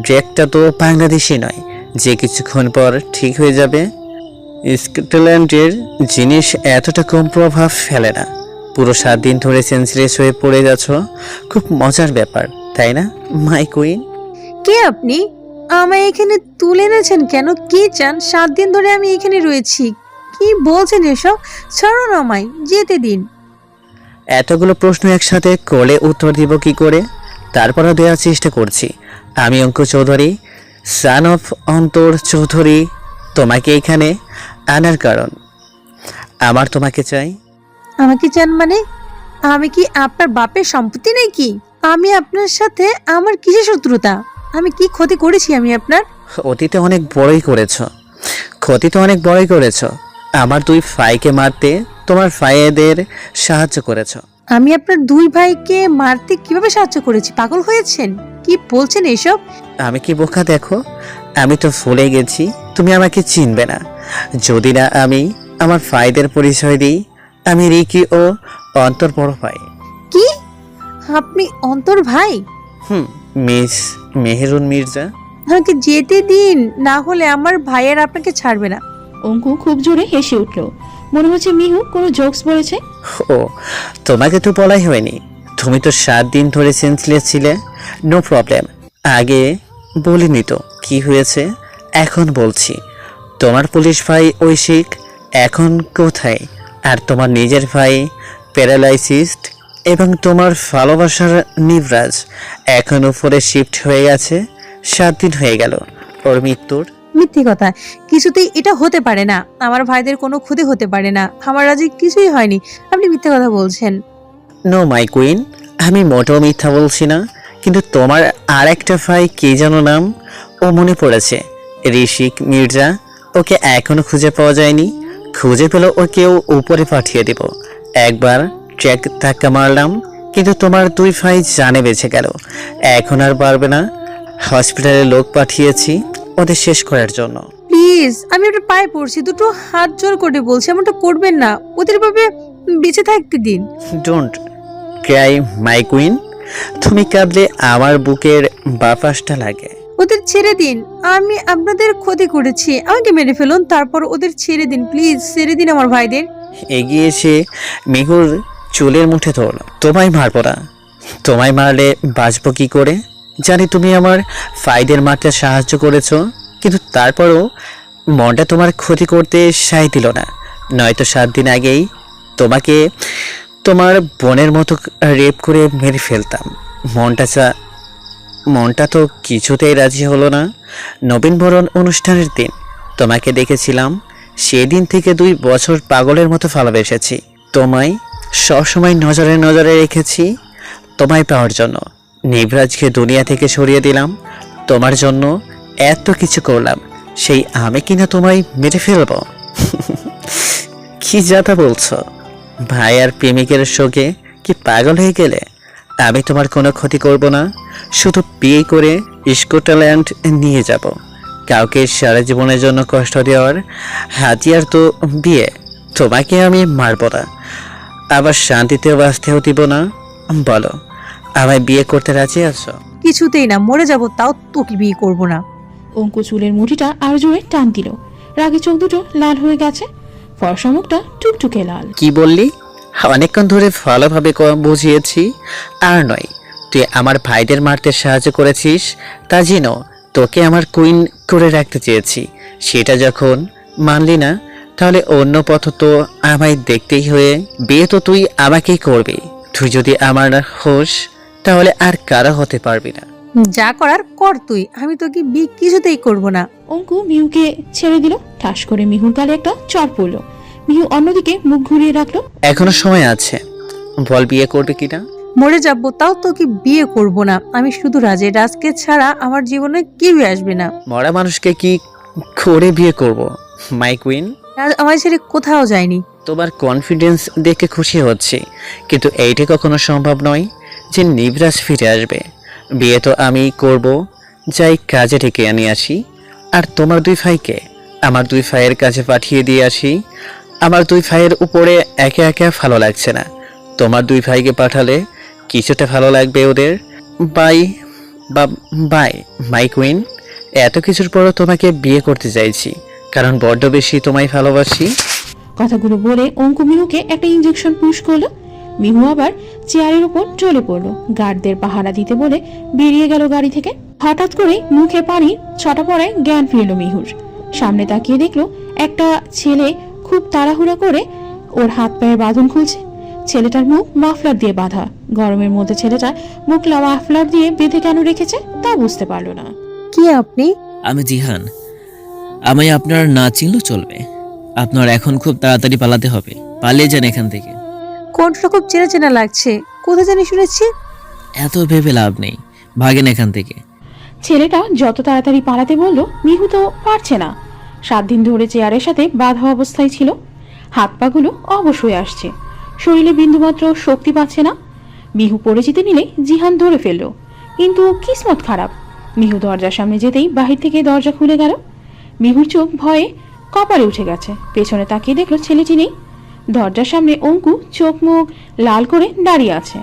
ড্রেকটা তো বাংলাদেশি নয় যে কিছুক্ষণ পর ঠিক হয়ে যাবে। স্কটল্যান্ডের জিনিস এতটা কম প্রভাব ফেলে না। পুরো 7 দিন ধরে সেন্সলেস হয়ে পড়ে যাচ্ছ, খুব মজার ব্যাপার তাই না মাই কুইন? কে আপনি? আমায় এখানে তুলে এনেছেন কেন? কি চান? 7 দিন ধরে আমি এখানে রয়েছি। কি বলছেন এসব? ছাড়ুন আমায়, যেতে দিন। এতগুলো প্রশ্ন একসাথে করলে উত্তর দিব কি করে? তারপরও দেওয়ার চেষ্টা করছি। আমি অঙ্কু চৌধুরী, সান অফ অন্তর চৌধুরী। তোমাকে এখানে আনার কারণ আমার তোমাকে চাই। আমাকে চান মানে? আমি কি আপনার বাপের সম্পত্তি নাকি? আমি আপনার সাথে আমার কিসের শত্রুতা? আমি কি ক্ষতি করেছি আমি আপনার? অতীতে অনেক বড়ই করেছ, ক্ষতি তো অনেক বড়ই করেছ। আমার দুই ভাইকে মারতে তোমার ভাইয়েদের সাহায্য করেছ। আমি আপনার দুই ভাইকে মারতে কিভাবে সাহায্য করেছি? পাগল হয়েছেন? কি বলছেন এসব? আমি কি বোকা দেখো, আমি তো ভুলে গেছি তুমি আমাকে চিনবে না যদি না আমি আমার ভাইদের পরিচয় দিই। আমি রিকি ও অন্তর বড় ভাই। কি? আপনি অন্তর ভাই? মিস মেহেরুন মির্জা। আমাকে যেতে দিন, না হলে আমার ভাইয়ের আপনাকে ছাড়বে না। অঙ্কু খুব জোরে হেসে উঠল, মনে হচ্ছে মিহু কোনো জোকস বলেছে। ও, তোমাকে তো বলাই হয়নি, তুমি তো 7 দিন ধরে সেন্সলেস ছিলে। নো প্রবলেম, আগে বলিনি তো কি হয়েছে, এখন বলছি। তোমার পুলিশ ভাই ঐশিক এখন কোথায়, আর তোমার নিজের ভাই প্যারালাইসিসড, এবং তোমার ভালোবাসার নিবরাজ এখন উপরে শিফট হয়ে গেছে। 7 দিন হয়ে গেল ওর মৃত্যুর। মিথ্যে কথা, কিছুতেই এটা হতে পারে না। আমার ভাইদের কোনো ক্ষতি হতে পারে না, আমার রাজি কিছুই হয়নি। আপনি মিথ্যে কথা বলছেন। নো মাই কুইন, আমি মোটেও মিথ্যা বলছি না। কিন্তু তোমার আর একটা ভাই কি যেন নাম, ও মনে পড়েছে, ঋষিক মির্জা। ওকে এখনো খুঁজে পাওয়া যায়নি। খুঁজে পেলে ওকেও উপরে পাঠিয়ে দেব। একবার ট্র্যাক ধাক্কা মারলাম, কিন্তু তোমার দুই ভাই জানে বেঁচে গেল। এখন আর পারবে না। হসপিটালে লোক পাঠিয়েছি ওদের শেষ করার জন্য। প্লিজ, আমি আপনার পায়ে পড়ছি, দুটো হাত জোর করে বলছি, এমনটা করবেন না। ওদের ভাবে বেঁচে থাকতে দিন। ডোন্ট ক্রাই মাই কুইন, তুমি কাঁদলে আমার বুকের বাপাসটা লাগে। ওদের ছেড়ে দিন, আমি আপনাদের ক্ষতি করেছি। আমাকে মেরে ফেলুন, তারপর ওদের ছেড়ে দিন। প্লিজ ছেড়ে দিন আমার ভাইদের। এগিয়ে এসে মেহুর চুলের মুঠে ধরল। তোমায় মারবো না, তোমায় মারলে বাঁচবো কি করে? জানি তুমি আমার ভাইদের মারতে সাহায্য করেছো, কিন্তু তারপরও মনটা তোমার ক্ষতি করতে সায় দিল না। নয়তো 7 দিন আগেই তোমাকে তোমার বোনের মতো রেপ করে মেরে ফেলতাম। মনটা তো কিছুতেই রাজি হলো না। নবীনবরণ অনুষ্ঠানের দিন তোমাকে দেখেছিলাম, সেদিন থেকে 2 বছর পাগলের মতো ভালোবেসেছি। তোমায় সবসময় নজরে নজরে রেখেছি তোমায় পাওয়ার জন্য। নিবরাজকে দুনিয়া থেকে সরিয়ে দিলাম তোমার জন্য। এত কিছু করলাম, সেই আমি কিনা তোমায় মেরে ফেলবো? কি যাতা বলছো? ভাই আর প্রেমিকের শোকে কি পাগল হয়ে গেলে? আমি তোমার কোনো ক্ষতি করব না, শুধু বিয়ে করে স্কটল্যান্ড নিয়ে যাব। কাউকে সারা জীবনের জন্য কষ্ট দেওয়ার হাতিয়ার তো বিয়ে। তোমাকে আমি মারব না, আবার শান্তিতে বাঁচতেও দিব না। বলো, আমায় বিয়ে করতে রাজি আছো? কিছুতেই না, মরে যাব তাও তোকে বিয়ে করব না। অঙ্কু চুলের মুঠিটা আর জোরে টান দিল, রাগে চোখ দুটো লাল হয়ে গেছে, ফর্সা মুখটা টুকটুকে লাল। কি বললি? অনেকক্ষণ ধরে ভালোভাবে বুঝিয়েছি। আর নয়, তুই আমার ভাইদের মারতে সাহায্য করেছিস, তা যেন তোকে আমার কুইন করে রাখতে চেয়েছি। সেটা যখন মানলি না, তাহলে অন্য পথ তো আমায় দেখতেই হয়ে। বিয়ে তো তুই আমাকেই করবি। তুই যদি আমার হোস, তাহলে আর কারা হতে পারবি না। যা করার কর তুই, আমি তোকে বিয়ে কিছুতেই করব না। অঙ্কু মিহুকে ছেড়ে দিল, ঠাস করে মিহুর গালে একটা চড় পড়ল। মিহু অন্যদিকে মুখ ঘুরিয়ে রাখলো। এখনো সময় আছে, বল বিয়ে করবে কিনা? মরে যাব তাও তোকে বিয়ে করব না। আমি শুধু রাজকে ছাড়া আমার জীবনে কেউই আসবে না। মরা মানুষকে কি করে বিয়ে করব মাই কুইন? রাজ আমার ছেড়ে কোথাও যায়নি। তোমার কনফিডেন্স দেখে খুশি হচ্ছে, কিন্তু এইটা কখনো সম্ভব নয় যে নিবরাজ ফিরে আসবে। বিয়ে তো আমি করব, যাই কাজে ডেকে আনি আসি। আর তোমার 2 ভাইকে আমার 2 ভাইয়ের কাছে পাঠিয়ে দিয়ে আসি। আমার 2 ভাইয়ের উপরে একে একে ভালো লাগছে না। তোমার 2 ভাইকে পাঠালে কিছুটা ভালো লাগবে ওদের। Bye bye my queen. এত কিছুর পরও তোমাকে বিয়ে করতে চাইছি, কারণ বড্ড বেশি তোমায় ভালোবাসি। কথাগুলো বলে অঙ্কু মিহুকে একটা ইঞ্জেকশন পুশ করলো। মিহু আবার চেয়ারের উপর চলে পড়লো। গার্ডদের পাহারা দিতে বলে বেরিয়ে গেল গাড়ি থেকে। হঠাৎ করে মুখে পানির ছটা পড়ায় জ্ঞান ফিরল মিহুর। সামনে তাকিয়ে দেখলো একটা ছেলে খুব তাড়াহুড়া করে ওর হাত পায়ের বাঁধন খুলছে। ছেলেটার মুখ মাফলার দিয়ে বাঁধা। গরমের মধ্যে ছেলেটা মুখ মাফলার দিয়ে বেঁধে কেন রেখেছে তা বুঝতে পারলো না। কি আপনি? আমি জিহান। আমায় আপনার না চিনলেও চলবে। আপনার এখন খুব তাড়াতাড়ি পালাতে হবে। পালিয়ে যান এখান থেকে। কোনটা খুব চেনা চেনা লাগছে, কোথায় জানি শুনেছি। এত ভেবে লাভ নেই, ভাগেন এখান থেকে। ছেলেটা যত তাড়াতাড়ি পালাতে বলল, মিহু তো পারছে না। 7 দিন ধরে চেয়ারের সাথে বাঁধা অবস্থায় ছিল, হাত পাগুলো অবশ হয়ে আসছে, শরীরে বিন্দুমাত্র শক্তি পাচ্ছে না। মিহু পড়ে যেতে নিলে জিহান ধরে ফেলল, কিন্তু কিসমত খারাপ। মিহু দরজার সামনে যেতেই বাহির থেকে দরজা খুলে গেল। মিহুর চোখ ভয়ে কপালে উঠে গেছে, পেছনে তাকিয়ে দেখলো ছেলেটি নেই। দরজার সামনে অঙ্কু চোখ মুখ লাল করে দাঁড়িয়ে আছে।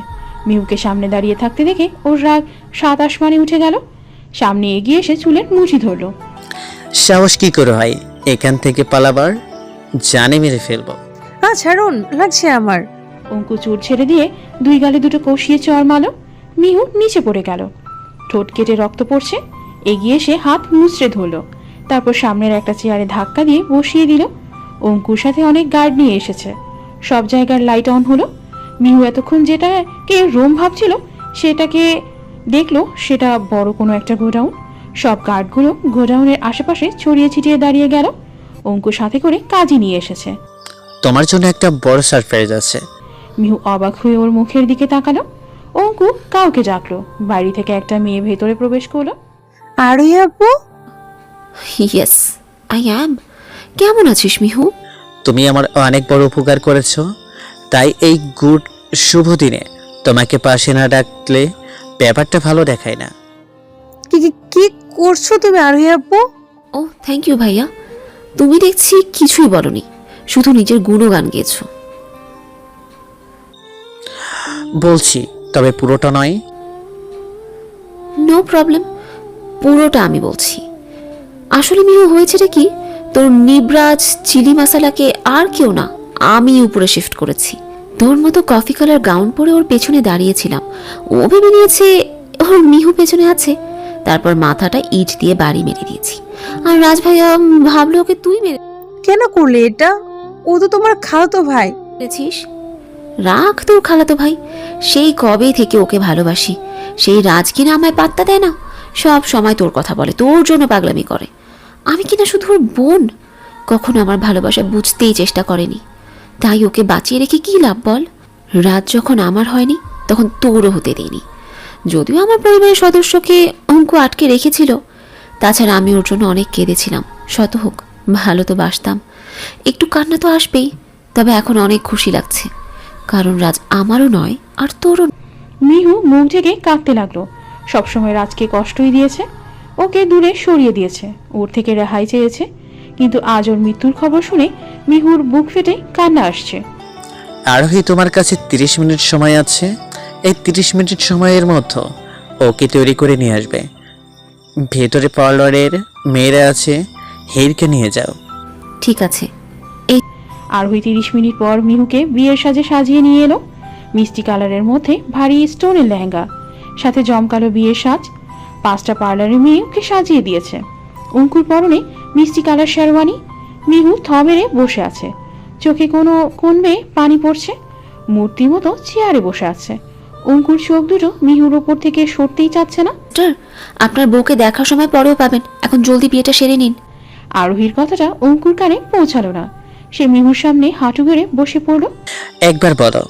মিহুকে সামনে দাঁড়িয়ে থাকতে দেখে ওর রাগ 7 আসমানে উঠে গেল। সামনে এগিয়ে এসে চুলের মুঠি ধরল। সাহস কি করে হয় এখান থেকে পালাবার? জানে মেরে ফেলবো। ছাড়ুন, লাগছে আমার। অঙ্কু চুল ছেড়ে দিয়ে 2 গালে দুটো কষিয়ে চড় মারল। মিহু নিচে পড়ে গেল, ঠোঁট কেটে রক্ত পড়ছে। এগিয়ে এসে হাত মুচড়ে ধরল, তারপর সামনের একটা চেয়ারে ধাক্কা দিয়ে বসিয়ে দিল। অঙ্কুর সাথে অনেক গার্ড নিয়ে এসেছে, সব জায়গার লাইট অন হলো। মিহু এতক্ষণ যেটাকে রুম ভাবছিল সেটাকে দেখলো সেটা বড় কোনো একটা গোডাউন। সব গার্ডগুলো গোডাউনের আশেপাশে ছড়িয়ে ছিটিয়ে দাঁড়িয়ে গেল। অঙ্কুর সাথে করে কাজই নিয়ে এসেছে। তোমার জন্য একটা বড় সারপ্রাইজ আছে। মিহু অবাক হয়ে ওর মুখের দিকে তাকালো। অঙ্কু কাউকে ডাকলো, বাইরে থেকে একটা মেয়ে ভেতরে প্রবেশ করলো। আরোহী আপু? Yes, I am. কেমন আছিস মিহু? তুমি আমার অনেক বড় উপকার করেছো, তাই এই গুড শুভ দিনে তোমাকে পাশে না ডাকলে ব্যাপারটা ভালো দেখায় না। কি করছো তুমি আরোহী আপু? ও থ্যাংক ইউ ভাইয়া। তুমি দেখছি কিছুই বলনি, শুধু নিজের গুণগান গেয়েছো। বলছি, তবে পুরোটা নয়। নো প্রবলেম, পুরোটা আমি বলছি। আসলে মিহু হয়েছেটা কি, তোর নিবরাজ চিলি মশালাকে আর কেউ না, আমি উপরে শিফট করেছি। তোর মতো কফি কালার গাউন পরে ওর পেছনে দাঁড়িয়েছিলাম। ও ভেবে নিয়েছে ওর মিহু পেছনে আছে, তারপর মাথাটা ইট দিয়ে বাড়ি মেরে দিয়েছি। আর রাজ ভাইয়া ভাবলো ওকে তুই মেরে। কেন করলে এটা? ও তো তোমার খালাতো ভাই। মেরেছিস? রাখ তোর খালাতো ভাই, সেই কবে থেকে ওকে ভালোবাসি। সেই রাজ কিনা আমায় পাত্তা দেয় না, সব সময় তোর কথা বলে, তোর জন্য পাগলামি করে। আমি কিনা শুধু ওর বোন, কখনো আমার ভালোবাসা বুঝতেই চেষ্টা করেনি। তাই ওকে বাঁচিয়ে রেখে কি লাভ বল? রাত যখন আমার হয়নি তখন তোরও হতে দেয়নি। যদিও আমার পরিবারের সদস্যকে অঙ্ক আটকে রেখেছিল, তাছাড়া আমি ওর জন্য অনেক কেঁদেছিলাম। শত হোক ভালো তো বাসতাম, একটু কান্না তো আসবেই। তবে এখন অনেক খুশি লাগছে, কারণ রাজ আমারও নয় আর তোরও। মিহু মুখ ঢেকে কাঁদতে লাগলো। সবসময় রাজকে কষ্টই দিয়েছে, ওকে দূরে সরিয়ে দিয়েছে, ওর থেকে রেহাই চেয়েছে। কিন্তু আজ ওর মৃত্যুর খবর শুনে মিহুর বুক ফেটে কান্না আসছে। আরোহী, তোমার কাছে 30 মিনিট সময় আছে। এই 30 মিনিট সময়ের মধ্যে ওকে তৈরি করে নিয়ে আসবে। ভেতরে পার্লারের মেয়েরা আছে, হেরকে নিয়ে যাও। ঠিক আছে। আরোহী 30 মিনিট পর মিহুকে বিয়ের সাজে সাজিয়ে নিয়ে এলো। মিষ্টি কালারের মধ্যে ভারী স্টোনের লেহেঙ্গা, সাথে জমকালো বিয়ের সাজ। 5টা পার্লারের মেয়ে ওকে সাজিয়ে দিয়েছে। অঙ্কুর পরনে মিষ্টি কালার শেরওয়ানি। মিহু থ মেরে বসে আছে, চোখে কোনো কোন বেয়ে পানি পড়ছে। মূর্তির মতো চেয়ারে বসে আছে। অঙ্কুর চোখ দুটো মিহুর ওপর থেকে সরতেই চাচ্ছে না। আপনার বউকে দেখার সময় পরেও পাবেন, এখন জলদি বিয়েটা সেরে নিন। আরোহীর কথাটা অঙ্কুর কানে পৌঁছালো না। সে মিহুর সামনে হাঁটু গেড়ে বসে পড়ল। একবার বলো,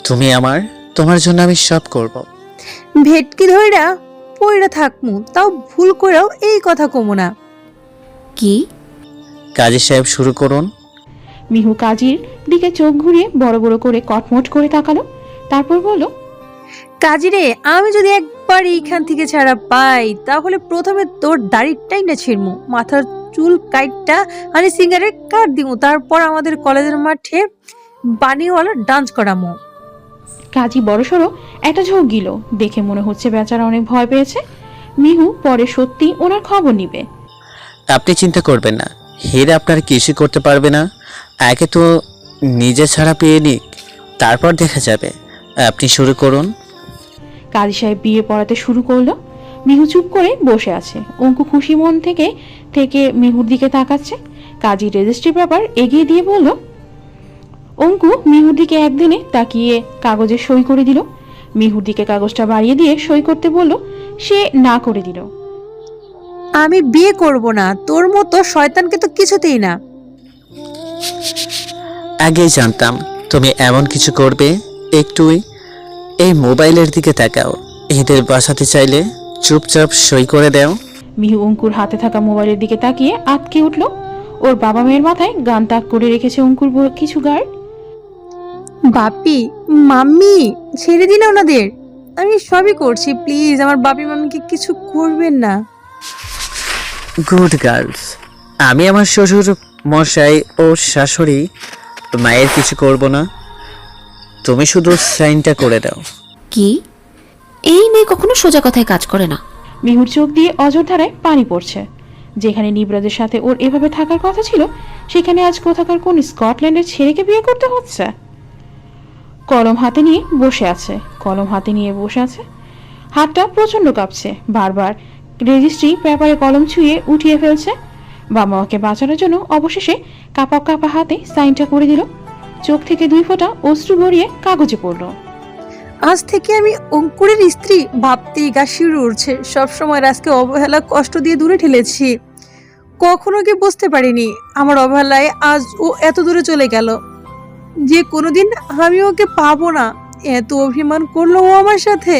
তুমি আমার, তোমার জন্য আমি সব করব। ভেটকি ধইরা পইরা থাকমু, তাও ভুল করেও এই কথা কমু না। কি? কাজী সাহেব শুরু করুন। মিহু কাজীর দিকে চোখ ঘুরিয়ে বড় বড় করে কটমট করে তাকালো, তারপর বলল, কাজী রে, আমি যদি একবার এইখান থেকে ছাড়া পাই, তাহলে প্রথমে তোর দাড়িটাই না ছিড়মু, মাথার চুল কাইটটা মানে সিঙ্গারের কাট দিমু, তারপর আমাদের কলেজের মাঠে বানিওয়ালা ডান্স করামু। কাজী বড়সড় একটা ঝোঁক গিল, দেখে মনে হচ্ছে বেচারা অনেক ভয় পেয়েছে। মিহু পরে সত্যি ওনার খবর নিবে। আপনি চিন্তা করবেন না, হেরা আপনার কিছু করতে পারবে না। আগে তো নিজে ছাড়া পেয়ে নিক, তারপর দেখা যাবে। আপনি শুরু করুন। কাজী সাহেব বিয়ে পড়াতে শুরু করলো। মিহু চুপ করে বসে আছে। অঙ্কু খুশি মন থেকে থেকে মিহুর দিকে তাকাচ্ছে। কাজী রেজিস্ট্রি পেপার এগিয়ে দিয়ে বলল, অঙ্কু মিহুর দিকে একদিনে তাকিয়ে কাগজে সই করে দিল। মিহুর দিকে কাগজটা বাড়িয়ে দিয়ে সই করতে বলল, সে না করে দিল। আমি বিয়ে করব না, তোর মতো শয়তানকে তো কিছুতেই না। আগেই জানতাম তুমি এমন কিছু করবে। একটু এই মোবাইলের দিকে তাকাও, এদের বাসাতে চাইলে চুপচাপ সই করে দাও। মিহু অঙ্কুর হাতে থাকা মোবাইলের দিকে তাকিয়ে আটকে উঠল। ওর বাবা মায়ের মাথায় গান তাক করে রেখেছে অঙ্কুর কিছু গার্ড। বাপি, মাম্মি, ছেড়ে দিন ওনাদের। আমি সবই করছি, প্লিজ আমার বাপি মাম্মিকে কিছু করবেন না। Good girls. আমি আমার শ্বশুর মশাই ও শাশুড়ি মায়ের কিছু করব না, তুমি শুধু সাইনটা করে দাও। কি? এই মেয়ে কখনো সোজা কথায় কাজ করে না। মিহুর চোখ দিয়ে অজর ধারায় পানি পড়ছে। যেখানে নিবরাজের সাথে ওর এভাবে থাকার কথা ছিল, সেখানে আজ কোথাকার কোন স্কটল্যান্ডের ছেলেকে বিয়ে করতে হচ্ছে। কলম হাতে নিয়ে বসে আছে। হাতটা প্রচন্ড কাঁপছে, বারবার রেজিস্ট্রি পেপারে কলম ছুঁয়ে উঠিয়ে ফেলছে। বাবা মাকে বাঁচানোর জন্য অবশেষে কাপা হাতে সাইনটা করে দিল। চোখ থেকে 2 ফোঁটা অশ্রু গড়িয়ে কাগজে পড়ল। আজ থেকে আমি অঙ্কুরের স্ত্রী ভাবতেই গা শিউরে উঠছে। সবসময় রাজকে অবহেলা কষ্ট দিয়ে দূরে ঠেলেছি, কখনো কি বুঝতে পারিনি আমার অবহেলায় আজ ও এত দূরে চলে গেল, যে কোনোদিন আমি ওকে পাবো না। এত অভিমান করলো ও আমার সাথে।